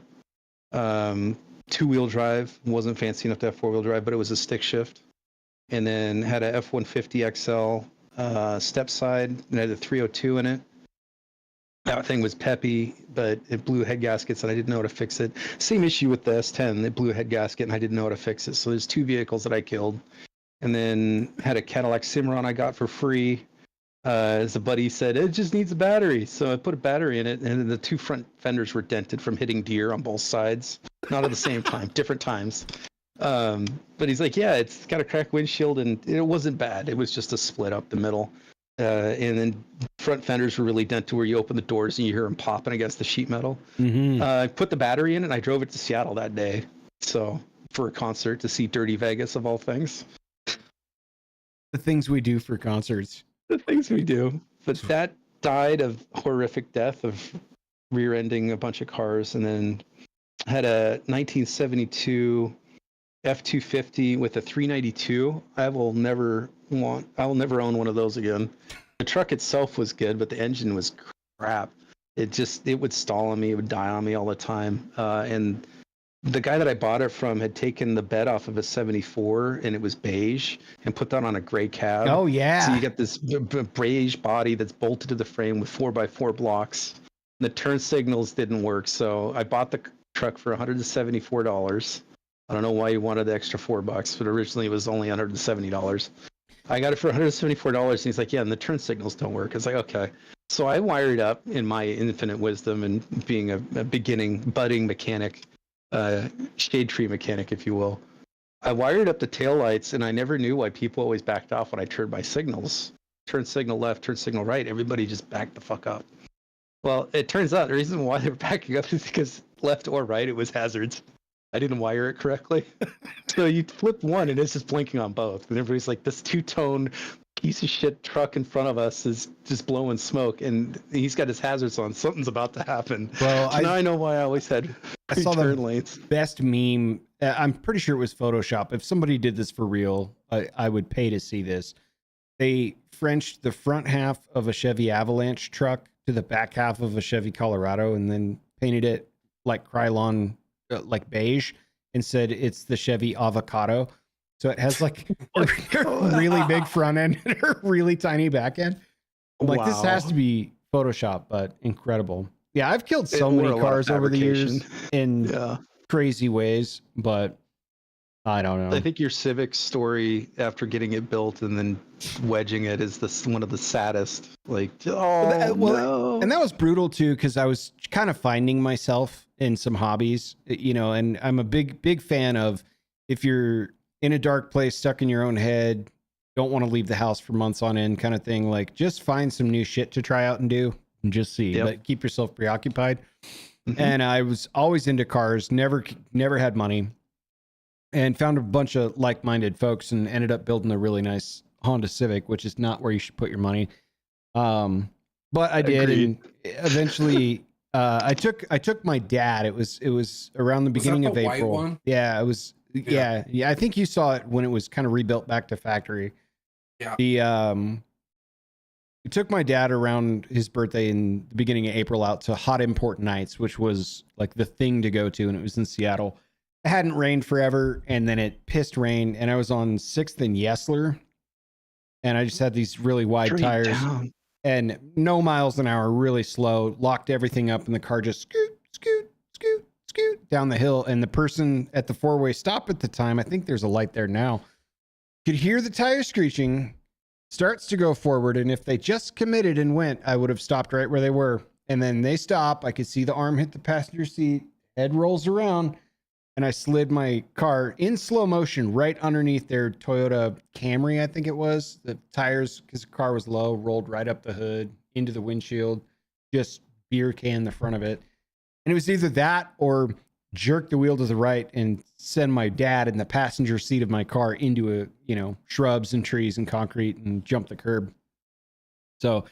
2-wheel drive. Wasn't fancy enough to have 4-wheel drive, but it was a stick shift. And then had a F-150 XL step side, and had a 302 in it. That thing was peppy, but it blew head gaskets, and I didn't know how to fix it. Same issue with the S10. It blew a head gasket, and I didn't know how to fix it. So there's 2 vehicles that I killed. And then had a Cadillac Cimarron I got for free. As a buddy said, it just needs a battery. So I put a battery in it, and the 2 front fenders were dented from hitting deer on both sides. Not at the same time, different times. But he's like, yeah, it's got a cracked windshield, and it wasn't bad. It was just a split up the middle. And then front fenders were really dented where you open the doors and you hear them popping against the sheet metal. Mm-hmm. I put the battery in it, and I drove it to Seattle that day. So for a concert to see Dirty Vegas of all things. The things we do for concerts. The things we do. But that died of horrific death of rear-ending a bunch of cars, and then had a 1972 F-250 with a 392. I will never own one of those again. The truck itself was good, but the engine was crap. It would stall on me. It would die on me all the time. And the guy that I bought it from had taken the bed off of a 74, and it was beige, and put that on a gray cab. Oh yeah. So you get this beige body that's bolted to the frame with 4x4 blocks. The turn signals didn't work, so I bought the truck for $174. I don't know why he wanted the extra $4, but originally it was only $170. I got it for $174, and he's like, yeah, and the turn signals don't work. It's like, okay. So I wired up in my infinite wisdom and being a budding mechanic, shade tree mechanic, if you will. I wired up the taillights, and I never knew why people always backed off when I turned my signals. Turn signal left, turn signal right. Everybody just backed the fuck up. Well, it turns out the reason why they were backing up is because left or right, it was hazards. I didn't wire it correctly. So you flip one and it's just blinking on both. And everybody's like, this 2-tone piece of shit truck in front of us is just blowing smoke, and he's got his hazards on. Something's about to happen. Well, so now I know why I always had turn lanes. Best meme. I'm pretty sure it was Photoshop. If somebody did this for real, I would pay to see this. They Frenched the front half of a Chevy Avalanche truck to the back half of a Chevy Colorado, and then painted it like Krylon, like beige, and said it's the Chevy Avocado. So it has like a really big front end and a really tiny back end. I'm like, this has to be Photoshop, but incredible. Yeah, I've killed so many cars over the years in crazy ways, but I don't know. I think your Civic story after getting it built and then wedging it is one of the saddest. Like, no. And that was brutal too, because I was kind of finding myself in some hobbies, you know, and I'm a big fan of, if you're in a dark place, stuck in your own head, don't want to leave the house for months on end kind of thing, like just find some new shit to try out and do and just see, but keep yourself preoccupied. Mm-hmm. And I was always into cars, never had money, and found a bunch of like-minded folks and ended up building a really nice Honda Civic, which is not where you should put your money. But I did. Agreed. And eventually I took my dad. It was around the beginning of April. White one? Yeah, it was. Yeah. I think you saw it when it was kind of rebuilt back to factory. Yeah. We took my dad around his birthday in the beginning of April out to Hot Import Nights, which was like the thing to go to, and it was in Seattle. It hadn't rained forever, and then it pissed rain, and I was on 6th and Yesler, and I just had these really wide tires and no miles an hour, really slow, locked everything up, and the car just scoot down the hill. And the person at the four-way stop at the time, I think there's a light there now, could hear the tire screeching, starts to go forward. And if they just committed and went, I would have stopped right where they were. And then they stop. I could see the arm hit the passenger seat, head rolls around, and I slid my car in slow motion right underneath their Toyota Camry, I think it was. The tires, because the car was low, rolled right up the hood, into the windshield, just beer can the front of it. And it was either that or jerk the wheel to the right and send my dad in the passenger seat of my car into shrubs and trees and concrete and jump the curb. So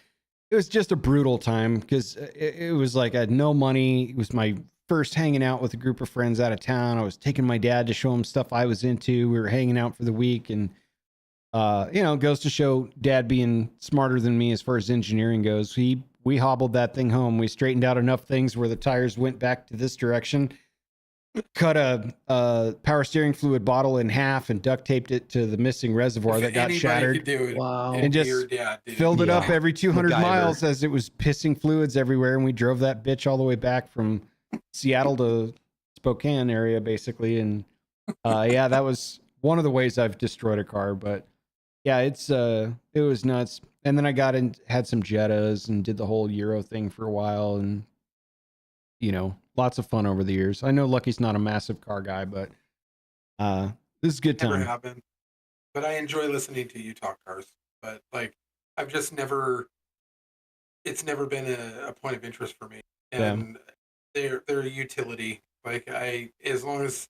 it was just a brutal time because it was like I had no money. It was my first hanging out with a group of friends out of town. I was taking my dad to show him stuff I was into. We were hanging out for the week, and it goes to show dad being smarter than me as far as engineering goes. We hobbled that thing home. We straightened out enough things where the tires went back to this direction, cut a power steering fluid bottle in half and duct taped it to the missing reservoir that got shattered. Wow. And just filled it up every 200 MacGyver. miles as it was pissing fluids everywhere. And we drove that bitch all the way back from Seattle to Spokane area, basically. And that was one of the ways I've destroyed a car. But yeah, it was nuts. And then I had some Jettas and did the whole Euro thing for a while. And, lots of fun over the years. I know Lucky's not a massive car guy, but this is a good time. Never happened. But I enjoy listening to you talk cars. But I've just it's never been a point of interest for me. And they're a utility. As long as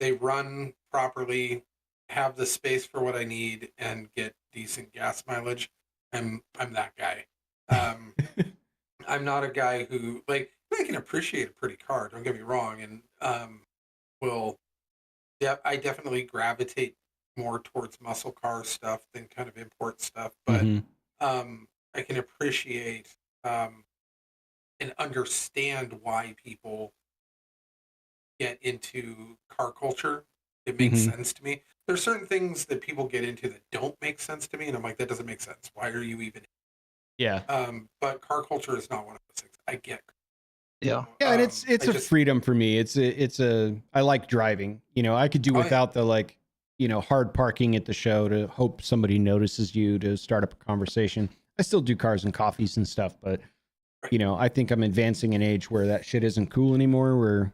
they run properly, have the space for what I need, and get decent gas mileage, I'm that guy. I'm not a guy who I can appreciate a pretty car, don't get me wrong, and I definitely gravitate more towards muscle car stuff than kind of import stuff, but I can appreciate and understand why people get into car culture. It makes sense to me. There's certain things that people get into that don't make sense to me, and I'm like, that doesn't make sense. Why are you even? Yeah. But car culture is not one of those things. I get. Yeah. Yeah, and it's a freedom for me. I like driving. I could do without the hard parking at the show to hope somebody notices you to start up a conversation. I still do cars and coffees and stuff, but I think I'm advancing an age where that shit isn't cool anymore, where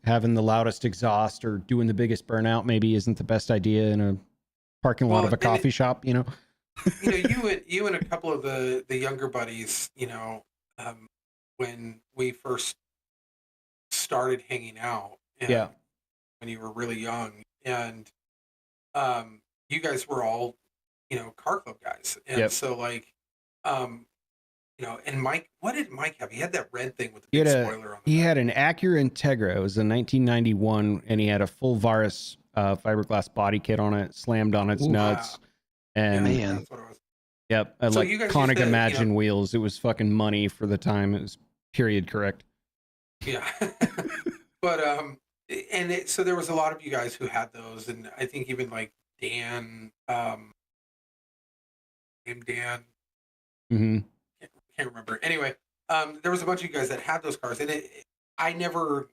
having the loudest exhaust or doing the biggest burnout maybe isn't the best idea in a parking lot of a coffee shop, you and a couple of the younger buddies, when we first started hanging out, and when you were really young, and you guys were all car club guys, and so and Mike, what did Mike have? He had that red thing with the big spoiler on the He back. had an Acura Integra. It was a 1991, and he had a full Varus fiberglass body kit on it, slammed on its nuts. And that's what it was. Yep, So you guys Koenig used to, Imagine wheels. It was fucking money for the time. It was period correct. Yeah. But so there was a lot of you guys who had those, and I think even Dan, named Dan. Mm-hmm. Can't remember. Anyway, there was a bunch of you guys that had those cars, and I never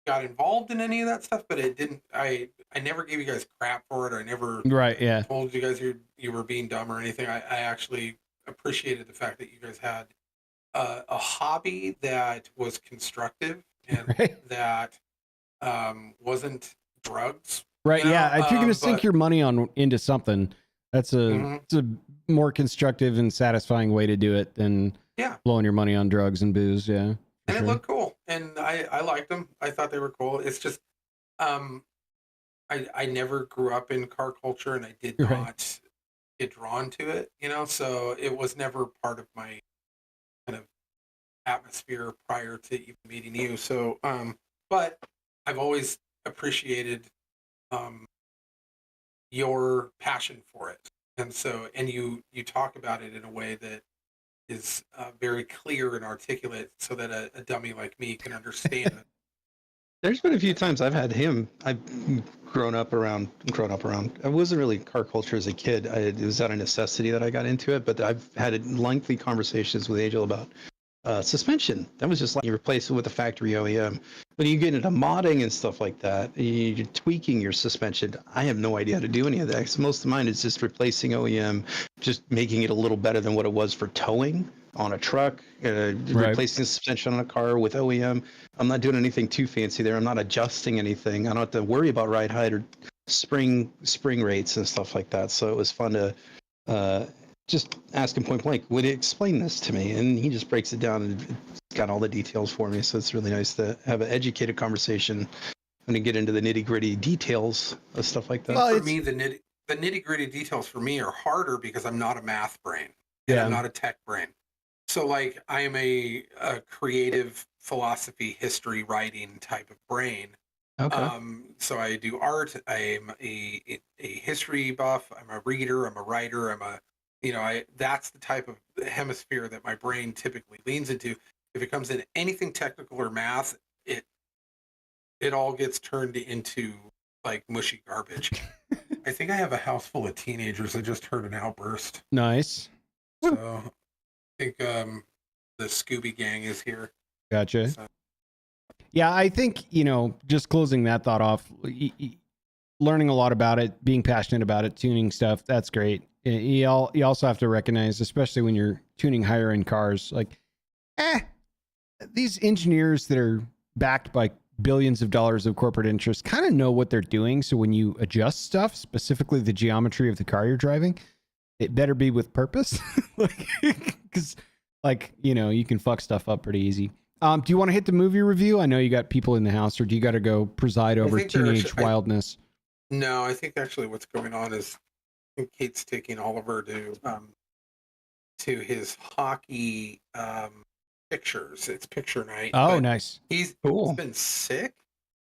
got involved in any of that stuff, but it didn't. I never gave you guys crap for it. I never told you guys you were being dumb or anything. I actually appreciated the fact that you guys had a hobby that was constructive and that wasn't drugs. Right. Yeah. If you're going to sink your money into something, it's a more constructive and satisfying way to do it than blowing your money on drugs and booze. Yeah. And it looked cool, and I liked them. I thought they were cool. It's just, I never grew up in car culture, and I did not get drawn to it. So it was never part of my kind of atmosphere prior to even meeting you. So, but I've always appreciated your passion for it, and you talk about it in a way that is very clear and articulate, so that a dummy like me can understand it. There's been a few times I've grown up around. I wasn't really car culture as a kid. It was out of necessity that I got into it, but I've had lengthy conversations with Angel about suspension. That was just like you replace it with a factory OEM. when you get into modding and stuff like that, you're tweaking your suspension. I have no idea how to do any of that. 'Cause most of mine is just replacing OEM, just making it a little better than what it was for towing on a truck, replacing the suspension on a car with OEM. I'm not doing anything too fancy there. I'm not adjusting anything. I don't have to worry about ride height or spring rates and stuff like that. So it was fun to just ask him point blank, would he explain this to me? And he just breaks it down and got all the details for me. So it's really nice to have an educated conversation when you get into the nitty gritty details of stuff like that. Well, for me, the nitty gritty details for me are harder because I'm not a math brain and I'm not a tech brain. So like I am a creative philosophy, history, writing type of brain. Okay. So I do art. I'm a history buff. I'm a reader. I'm a writer. That's the type of hemisphere that my brain typically leans into. If it comes in anything technical or math, it all gets turned into like mushy garbage. I think I have a house full of teenagers. I just heard an outburst. Nice. So I think the Scooby Gang is here. Gotcha. So. Yeah, I think, just closing that thought off, learning a lot about it, being passionate about it, tuning stuff, that's great. You also have to recognize, especially when you're tuning higher end cars, like, these engineers that are backed by billions of dollars of corporate interest kind of know what they're doing. So when you adjust stuff, specifically the geometry of the car you're driving, it better be with purpose. Because you can fuck stuff up pretty easy. Do you want to hit the movie review? I know you got people in the house, or do you got to go preside over teenage wildness? No, I think actually what's going on is Kate's taking Oliver to his hockey pictures. It's picture night. Oh, nice. He's been sick.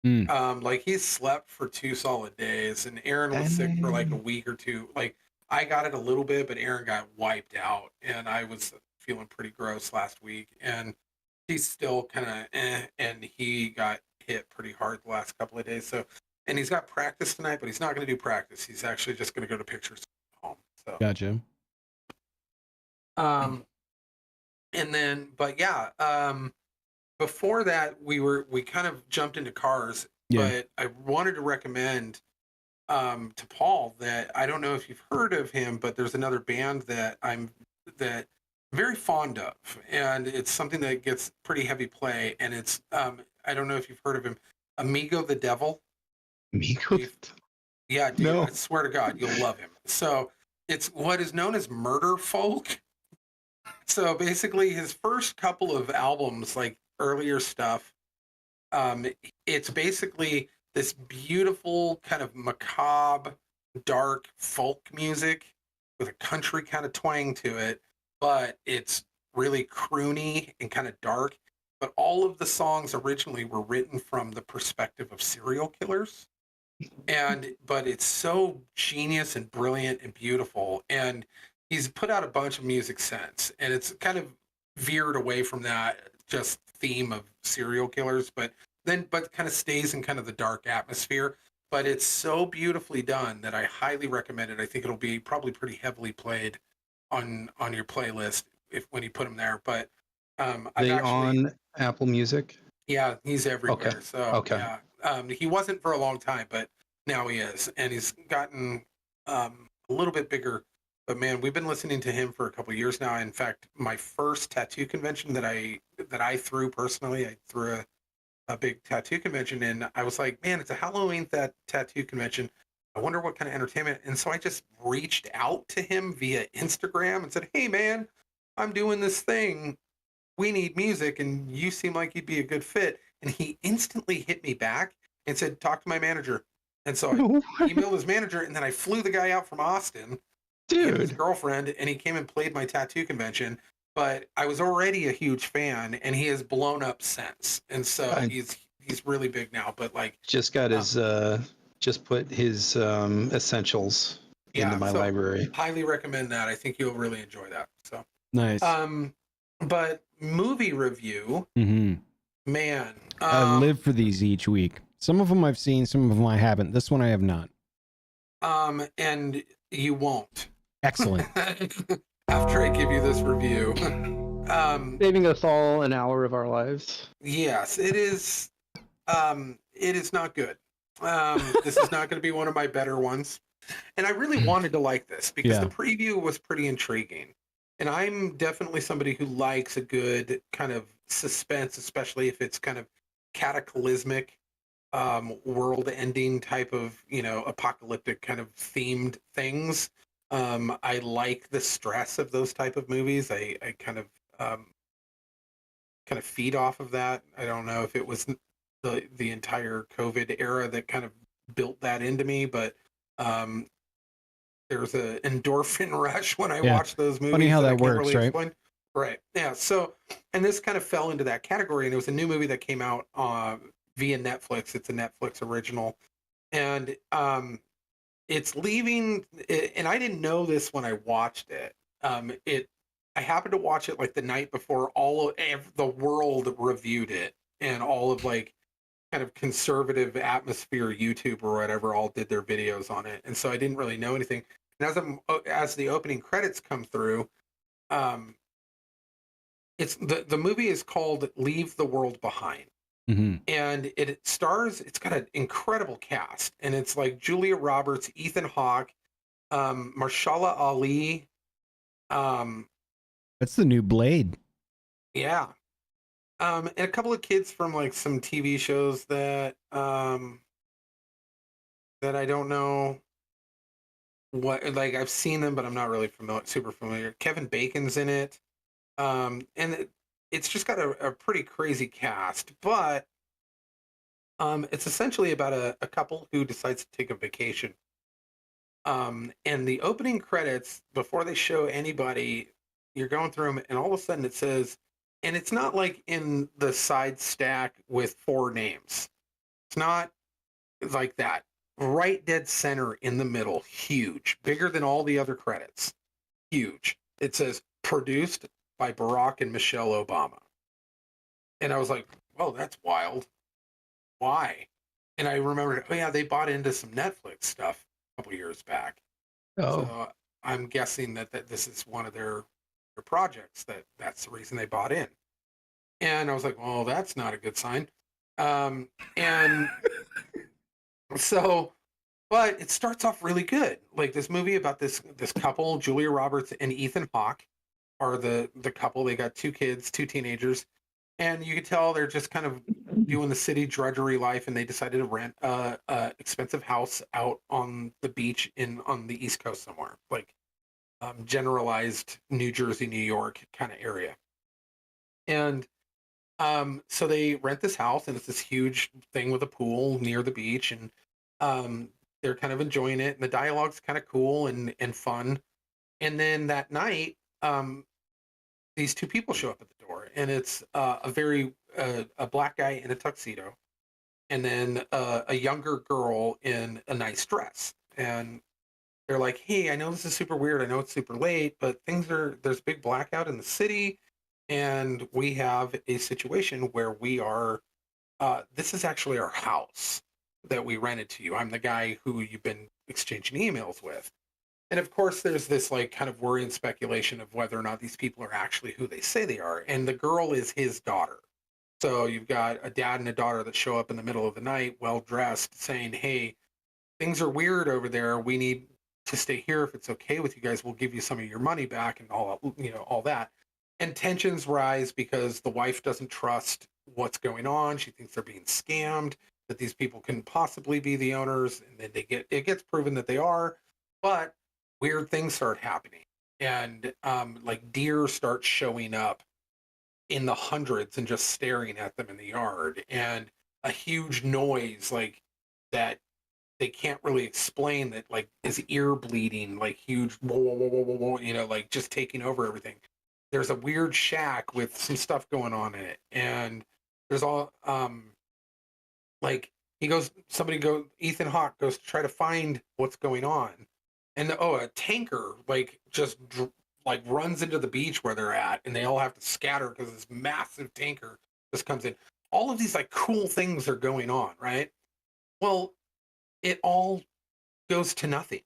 He's slept for 2 solid days, and Aaron was sick for like a week or two. Like I got it a little bit, but Aaron got wiped out, and I was feeling pretty gross last week, and he's still kind of and he got hit pretty hard the last couple of days. So, and he's got practice tonight, but he's not going to do practice. He's actually just going to go to pictures home. So gotcha. And then, before that, we kind of jumped into cars. Yeah. But I wanted to recommend to Paul that I don't know if you've heard of him, but there's another band that I'm very fond of, and it's something that gets pretty heavy play, and it's I don't know if you've heard of him, Amigo the Devil. Yeah, dude, no. I swear to God, you'll love him. So it's what is known as murder folk. So basically his first couple of albums, like earlier stuff, it's basically this beautiful kind of macabre, dark folk music with a country kind of twang to it. But it's really croony and kind of dark. But all of the songs originally were written from the perspective of serial killers. But it's so genius and brilliant and beautiful. And he's put out a bunch of music since. And it's kind of veered away from that just theme of serial killers, but kind of stays in kind of the dark atmosphere. But it's so beautifully done that I highly recommend it. I think it'll be probably pretty heavily played on your playlist when you put them there. But on Apple Music? Yeah, he's everywhere. Okay. So okay. Yeah. He wasn't for a long time, but now he is, and he's gotten a little bit bigger. But man, we've been listening to him for a couple of years now. In fact, my first tattoo convention that I threw personally, I threw a big tattoo convention, and I was like, man, it's a Halloween tattoo convention. I wonder what kind of entertainment. And so I just reached out to him via Instagram and said, hey, man, I'm doing this thing. We need music, and you seem like you'd be a good fit. And he instantly hit me back and said, talk to my manager. And so I emailed his manager, and then I flew the guy out from Austin, dude, his girlfriend, and he came and played my tattoo convention. But I was already a huge fan, and he has blown up since. And so he's really big now. But like, just got his just put his essentials into my library. Highly recommend that. I think you'll really enjoy that. So nice. But movie review, man, I live for these each week. Some of them I've seen, some of them I haven't. This one I have not. And you won't. Excellent. After I give you this review, saving us all an hour of our lives. Yes, it is. It is not good. This is not going to be one of my better ones. And I really wanted to like this because the preview was pretty intriguing. And I'm definitely somebody who likes a good kind of suspense, especially if it's kind of cataclysmic, world-ending type of, apocalyptic kind of themed things. I like the stress of those type of movies. I kind of feed off of that. I don't know if it was the entire COVID era that kind of built that into me, but there's an endorphin rush when I watch those movies. Funny how that I can't works, really right? explain. Right. Yeah. So, and this kind of fell into that category, and it was a new movie that came out via Netflix. It's a Netflix original, and it's leaving. And I didn't know this when I watched it. I happened to watch it like the night before the world reviewed it, and all of like kind of conservative atmosphere YouTube or whatever all did their videos on it, and so I didn't really know anything. And as the opening credits come through, it's the movie is called Leave the World Behind. Mm-hmm. And it's got an incredible cast, and it's like Julia Roberts, Ethan Hawke, Marshala Ali, That's the new Blade. yeah, and a couple of kids from like some TV shows that that I don't know what, like I've seen them, but I'm not really super familiar. Kevin Bacon's in it, and it's just got a pretty crazy cast, but it's essentially about a couple who decides to take a vacation. And the opening credits, before they show anybody, you're going through them, and all of a sudden it says, and it's not like in the side stack with 4 names. It's not like that. Right dead center in the middle, huge, bigger than all the other credits. Huge. It says produced by Barack and Michelle Obama. And I was like, well, that's wild. Why? And I remembered, oh yeah, they bought into some Netflix stuff a couple years back. Oh, So I'm guessing that this is one of their projects, that's the reason they bought in. And I was like, well, that's not a good sign. And so, but it starts off really good. Like this movie about this couple, Julia Roberts and Ethan Hawke are the couple. They got 2 kids, 2 teenagers, and you can tell they're just kind of doing the city drudgery life, and they decided to rent a expensive house out on the beach on the East Coast somewhere, like generalized New Jersey, New York kind of area. And so they rent this house, and it's this huge thing with a pool near the beach, and they're kind of enjoying it, and the dialogue's kind of cool and fun. And then that night, these 2 people show up at the door, and it's a black guy in a tuxedo, and then a younger girl in a nice dress. And they're like, hey, I know this is super weird, I know it's super late, but there's a big blackout in the city, and we have a situation where we are this is actually our house that we rented to you. I'm the guy who you've been exchanging emails with. And of course, there's this like kind of worry and speculation of whether or not these people are actually who they say they are. And the girl is his daughter. So you've got a dad and a daughter that show up in the middle of the night, well dressed, saying, hey, things are weird over there. We need to stay here. If it's okay with you guys, we'll give you some of your money back and all that. And tensions rise because the wife doesn't trust what's going on. She thinks they're being scammed, that these people couldn't possibly be the owners. And then it gets proven that they are. But weird things start happening, and like deer start showing up in the hundreds and just staring at them in the yard, and a huge noise like that they can't really explain, that like is ear bleeding, like huge whoa, whoa, whoa, whoa, whoa, like just taking over everything. There's a weird shack with some stuff going on in it, and there's all like Ethan Hawke goes to try to find what's going on. And a tanker like just like runs into the beach where they're at, and they all have to scatter because this massive tanker just comes in. All of these like cool things are going on, right? Well, it all goes to nothing.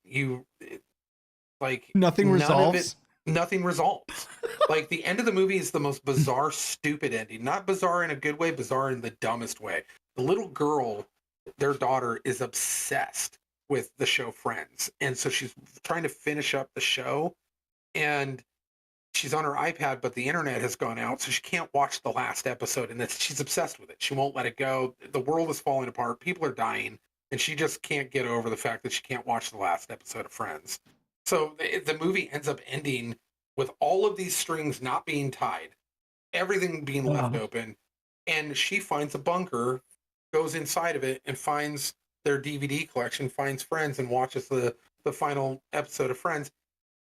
Nothing resolves. Nothing resolves. Like the end of the movie is the most bizarre, stupid ending. Not bizarre in a good way, bizarre in the dumbest way. the little girl, their daughter, is obsessed with the show Friends, and so she's trying to finish up the show, and she's on her iPad, but the internet has gone out, so she can't watch the last episode, and she's obsessed with it. She won't let it go. The world is falling apart. People are dying, and she just can't get over the fact that she can't watch the last episode of Friends. So the movie ends up ending with all of these strings not being tied, everything being left open, and she finds a bunker, goes inside of it, and finds their DVD collection, finds Friends, and watches the final episode of Friends,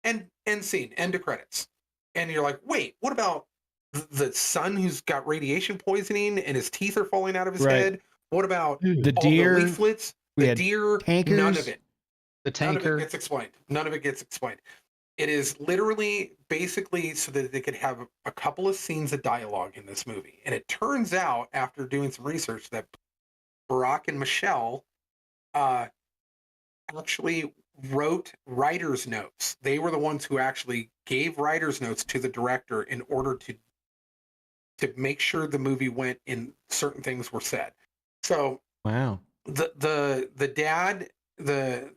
and end scene, end of credits. And you're like, wait, what about the son who's got radiation poisoning and his teeth are falling out of his head? What about The all deer, the leaflets, the deer? tankers, none of it. The tanker. None of it gets explained. None of it gets explained. It is literally basically so that they could have a couple of scenes of dialogue in this movie. And it turns out, after doing some research, that Barack and Michelle actually wrote writer's notes. They were the ones who actually gave writer's notes to the director in order to make sure the movie went and certain things were said. So wow, the dad, the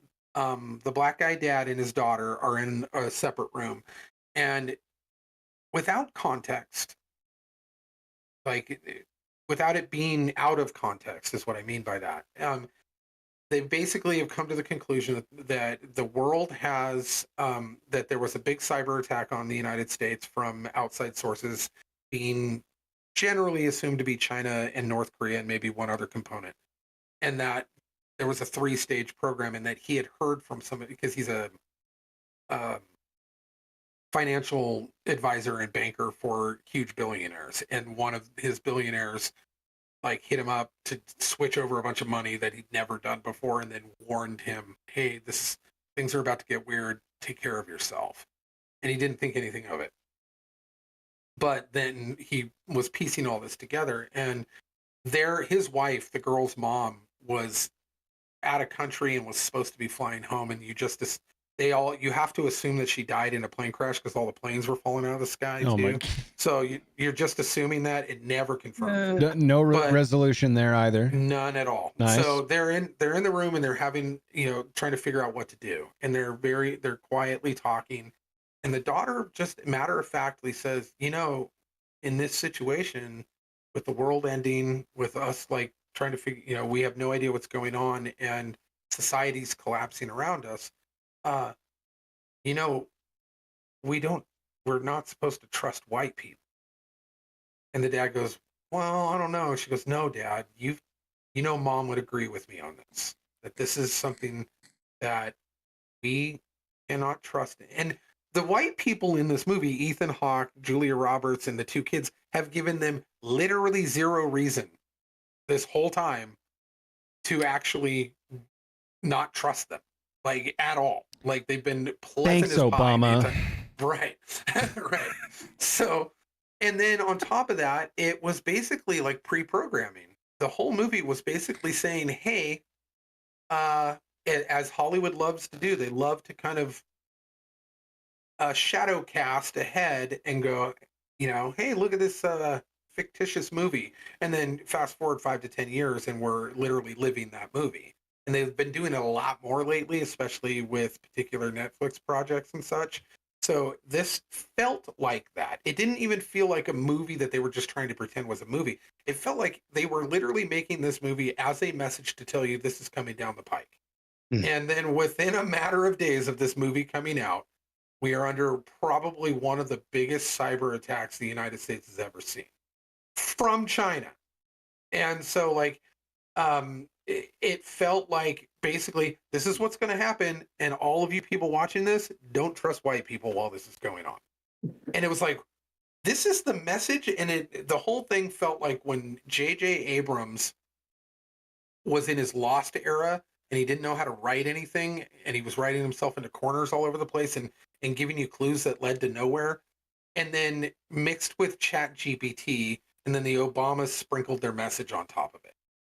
black guy dad and his daughter are in a separate room, and without context, like without it being out of context, is what I mean by that. They basically have come to the conclusion that the world has that there was a big cyber attack on the United States from outside sources, being generally assumed to be China and North Korea and maybe one other component, and that there was a 3-stage program, and that he had heard from somebody, because he's a financial advisor and banker for huge billionaires, and one of his billionaires like hit him up to switch over a bunch of money that he'd never done before, and then warned him, hey, things are about to get weird, take care of yourself. And he didn't think anything of it. But then he was piecing all this together, and his wife, the girl's mom, was out of country and was supposed to be flying home, and you have to assume that she died in a plane crash because all the planes were falling out of the sky too. So you're just assuming that. It never confirmed. No resolution there either. None at all. Nice. So they're in the room, and they're having, trying to figure out what to do, and they're quietly talking, and the daughter just matter of factly says, in this situation, with the world ending, with us like trying to figure, we have no idea what's going on, and society's collapsing around us. We're not supposed to trust white people. And the dad goes, well, I don't know. She goes, no, Dad, Mom would agree with me on this, that this is something that we cannot trust. And the white people in this movie, Ethan Hawke, Julia Roberts, and the 2 kids, have given them literally zero reason this whole time to actually not trust them, like at all. Like they've been pleasant Thanks, as Obama. pie. Right. Right. So, and then on top of that, it was basically like pre-programming. The whole movie was basically saying, hey, as Hollywood loves to do, they love to kind of shadow cast ahead and go, hey, look at this fictitious movie. And then fast forward 5 to 10 years, and we're literally living that movie. And they've been doing it a lot more lately, especially with particular Netflix projects and such. So this felt like that. It didn't even feel like a movie that they were just trying to pretend was a movie. It felt like they were literally making this movie as a message to tell you this is coming down the pike. And then within a matter of days of this movie coming out, we are under probably one of the biggest cyber attacks the United States has ever seen from China. And so it felt like basically this is what's going to happen, and all of you people watching this, don't trust white people while this is going on. And it was like, this is the message. And the whole thing felt like when J.J. Abrams was in his Lost era and he didn't know how to write anything, and he was writing himself into corners all over the place and giving you clues that led to nowhere, and then mixed with ChatGPT, and then the Obamas sprinkled their message on top of it.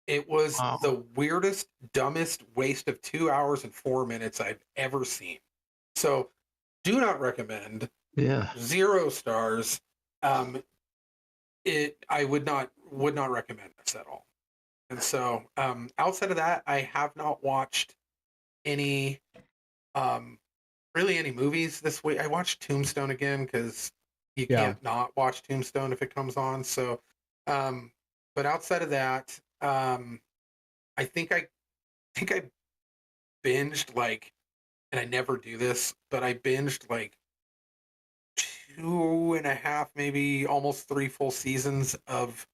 It was the weirdest, dumbest waste of 2 hours and 4 minutes I've ever seen. So do not recommend. Yeah. 0 stars. I would not recommend this at all. And so, outside of that, I have not watched any, um, really any movies this week. I watched Tombstone again because you Yeah. can't not watch Tombstone if it comes on. So, um, but outside of that, I think I binged like, and I never do this, but I binged like 2.5, maybe almost 3 full seasons of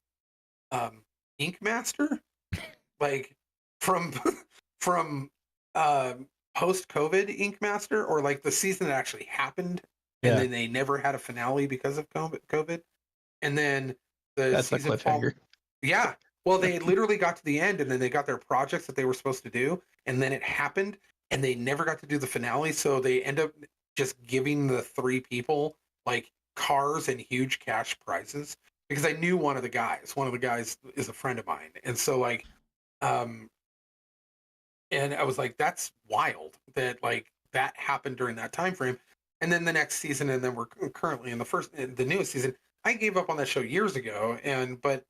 Ink Master, like from from post COVID Ink Master, or like the season that actually happened, and Yeah. then they never had a finale because of COVID, and then the That's a season cliffhanger. yeah. Well, they literally got to the end, and then they got their projects that they were supposed to do, and then it happened, and they never got to do the finale. So they end up just giving the 3 people like cars and huge cash prizes because I knew one of the guys. One of the guys is a friend of mine, and so like, um, and I was like, that's wild that like that happened during that time frame. And then the next season, and then we're currently in the newest season. I gave up on that show years ago, but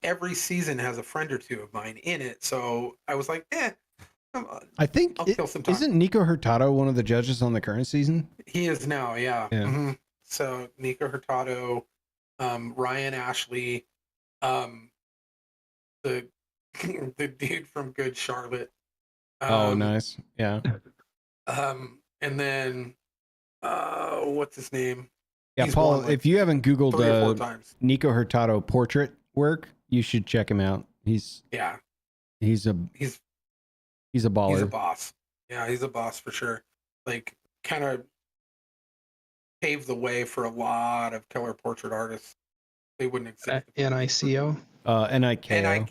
every season has a friend or two of mine in it. So I was like, I think I'll kill some time. isn't Nico Hurtado one of the judges on the current season? He is now, yeah. Yeah. Mm-hmm. So Nico Hurtado, Ryan Ashley, um, the the dude from Good Charlotte. Oh, nice. Yeah. And then what's his name? Yeah, He's Paul, won, like, if you haven't 3 or 4 Googled times. Nico Hurtado portrait work, you should check him out. He's Yeah, a he's baller. he's a boss. Yeah, he's a boss for sure. Like, kind of paved the way for a lot of killer portrait artists. They wouldn't exist. NICO. NIKO.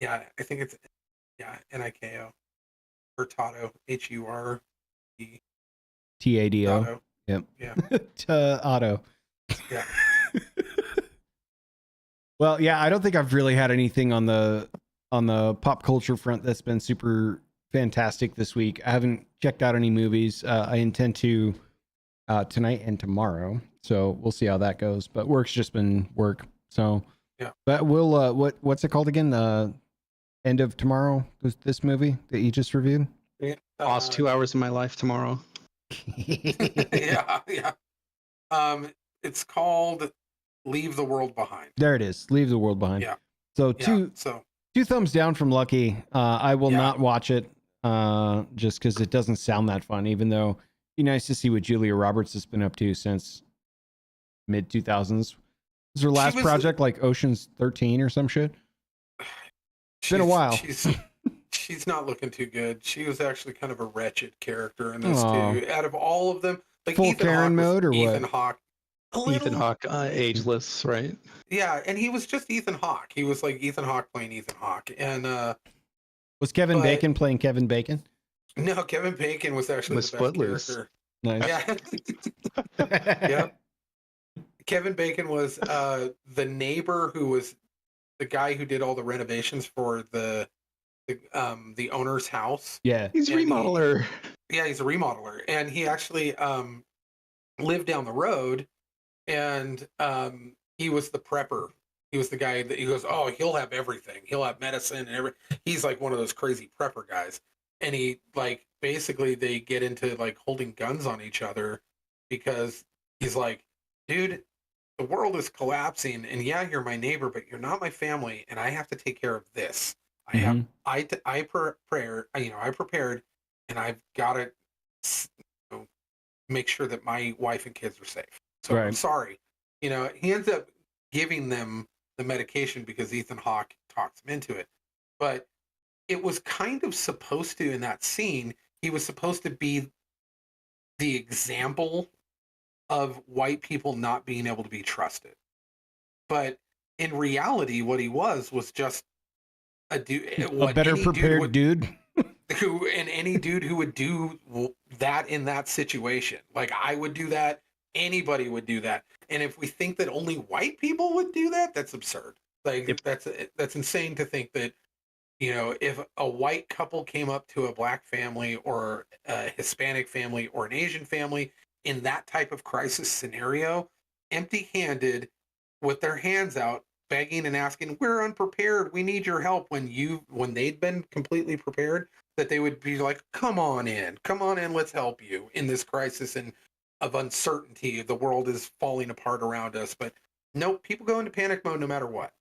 Yeah, I think it's NIKO. Hurtado, HUR. TADO. Hurtado. Yep. Yeah. Auto. Yeah. Well, yeah, I don't think I've really had anything on the pop culture front that's been super fantastic this week. I haven't checked out any movies. I intend to tonight and tomorrow, so we'll see how that goes. But work's just been work. So yeah. But we'll what's it called again? The End of Tomorrow. This movie that you just reviewed. Yeah. Lost 2 hours of my life tomorrow. Yeah. It's called Leave the World Behind. There it is. Leave the World Behind. Yeah. So Yeah, two thumbs down from Lucky. I will not watch it just because it doesn't sound that fun, even though it'd be nice to see what Julia Roberts has been up to since mid 2000s. Was her last project like Ocean's 13 or some shit? It's been a while. She's not looking too good. She was actually kind of a wretched character in this too. Out of all of them, like full Ethan Karen Hawke mode or Ethan what? Hawke. Ethan Hawke, ageless, right? Yeah, and he was just Ethan Hawke. He was like Ethan Hawke playing Ethan Hawke. And was Kevin Bacon playing Kevin Bacon? No, Kevin Bacon was actually the best character. Nice. Yeah. Yep. Kevin Bacon was the neighbor who was the guy who did all the renovations for the owner's house. Yeah. He's a remodeler. He's a remodeler. And he actually lived down the road, and he was the prepper. He was the guy that he goes, oh, he'll have everything. He'll have medicine and everything. He's like one of those crazy prepper guys. And he like basically they get into like holding guns on each other because he's like, dude, the world is collapsing, and yeah, you're my neighbor, but you're not my family, and I have to take care of this. I prepared, and I've got to make sure that my wife and kids are safe. So I'm sorry. He ends up giving them the medication because Ethan Hawke talks him into it. But it was kind of supposed to, in that scene, he was supposed to be the example of white people not being able to be trusted. But in reality, what he was just a dude, a better prepared dude. Any dude who would do that in that situation. Like, I would do that. Anybody would do that. And if we think that only white people would do that, that's absurd. Like, that's insane to think that, if a white couple came up to a black family or a Hispanic family or an Asian family in that type of crisis scenario, empty-handed, with their hands out, begging and asking, "We're unprepared. We need your help." When they'd been completely prepared, that they would be like, come on in, let's help you in this crisis and of uncertainty. The world is falling apart around us. But no, people go into panic mode no matter what.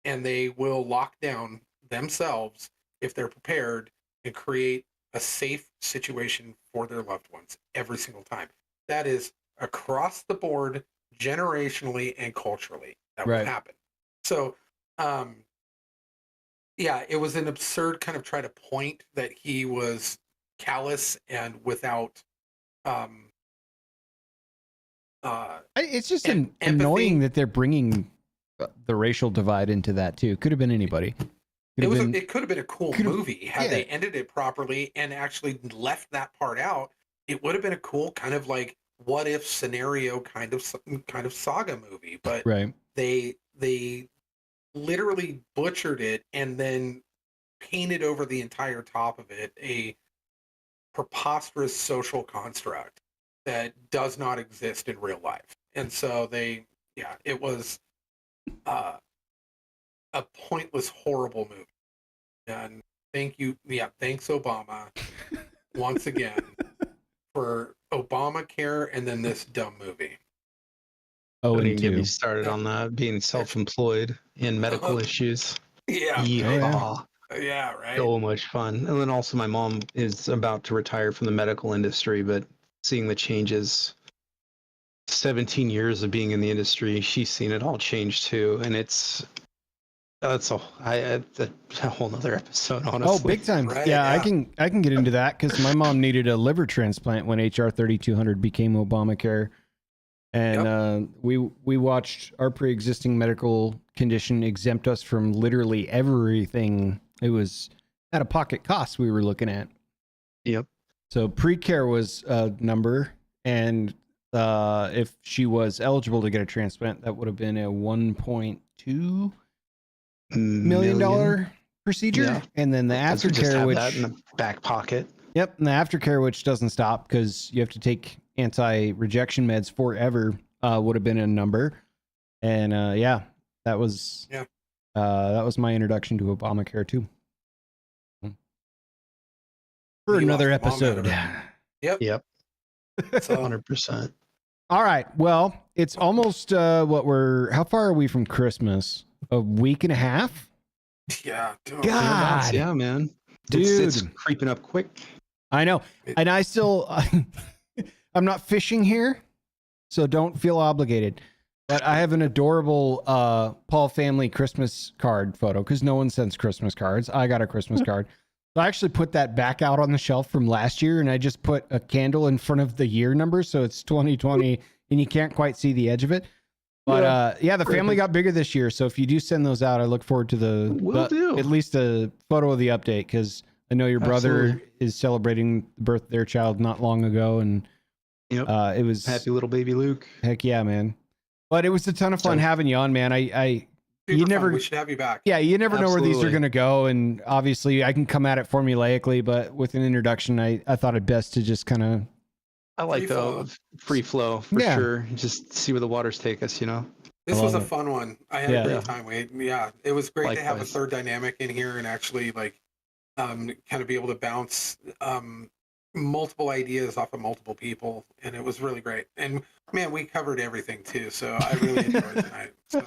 And they will lock down themselves if they're prepared and create a safe situation for their loved ones every single time. That is across the board, generationally and culturally. That Right. would happen. So, yeah, it was an absurd kind of try to point that he was callous and without It's just empathy. annoying that they're bringing the racial divide into that too. Could have been anybody. It could have been a cool movie had they yeah. ended it properly and actually left that part out. It would have been a cool kind of like what if scenario kind of saga movie, but Right. they literally butchered it and then painted over the entire top of it a preposterous social construct that does not exist in real life. And so it was a pointless, horrible movie. And thanks Obama once again for Obamacare and then this dumb movie. Oh, Don't and even get me two. started on that being self-employed in medical issues. Yeah. Yeehaw. Yeah, right. So much fun. And then also my mom is about to retire from the medical industry, but seeing the changes, 17 years of being in the industry, she's seen it all change too. And that's a whole nother episode, honestly. Oh, big time. Right, yeah, yeah. I can get into that because my mom needed a liver transplant when HR 3200 became Obamacare. And we watched our pre-existing medical condition exempt us from literally everything. It was out of pocket costs we were looking at. Yep. So pre-care was a number, and if she was eligible to get a transplant, that would have been a $1.2 million procedure. Yeah. And then the Because we just aftercare, have which that in the back pocket. Yep, and the aftercare, which doesn't stop because you have to take anti-rejection meds forever, would have been a number. And that was my introduction to Obamacare too. For You another lost the bomb out episode. of Yep. So 100%. All right. Well, it's almost how far are we from Christmas? A week and a half? yeah, dude. God. Yeah, man. Dude. It's creeping up quick. I know. And I still, I'm not fishing here, so don't feel obligated. But I have an adorable Paul family Christmas card photo because no one sends Christmas cards. I got a Christmas card. So I actually put that back out on the shelf from last year, and I just put a candle in front of the year number, so it's 2020, and you can't quite see the edge of it. But the family got bigger this year, so if you do send those out, I look forward to at least a photo of the update because I know your brother is celebrating the birth of their child not long ago, and it was happy little baby Luke. Heck yeah, man! But it was a ton of fun having you on, man. We should have you back. Yeah, you never know where these are going to go, and obviously I can come at it formulaically, but with an introduction, I thought it best to just kind of. I like the free flow for sure. Just see where the waters take us, This was a fun one. I had a great time. It was great Likewise. to have a third dynamic in here and actually kind of be able to bounce multiple ideas off of multiple people, and it was really great. And man, we covered everything too, so I really enjoyed tonight. So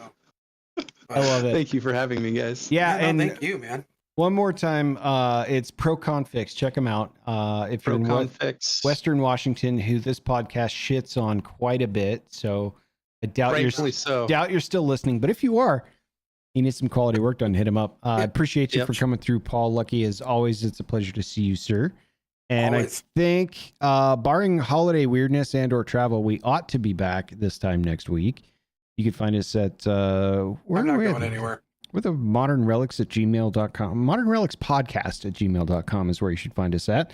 I love it. Thank you for having me, guys. And thank you, man. One more time, it's Pro-Confix. Check them out. If you're in Western Washington, who this podcast shits on quite a bit, so I doubt you're still listening. But if you are, you need some quality work done, hit him up. I appreciate you for coming through, Paul. Lucky as always, it's a pleasure to see you, sir. And always. I think, barring holiday weirdness and/or travel, we ought to be back this time next week. You can find us at I'm not going anywhere. With a modernrelics@gmail.com. Modern Relics Podcast @gmail.com is where you should find us at.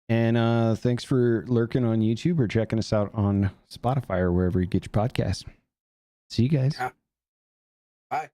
And thanks for lurking on YouTube or checking us out on Spotify or wherever you get your podcasts. See you guys. Yeah. Bye.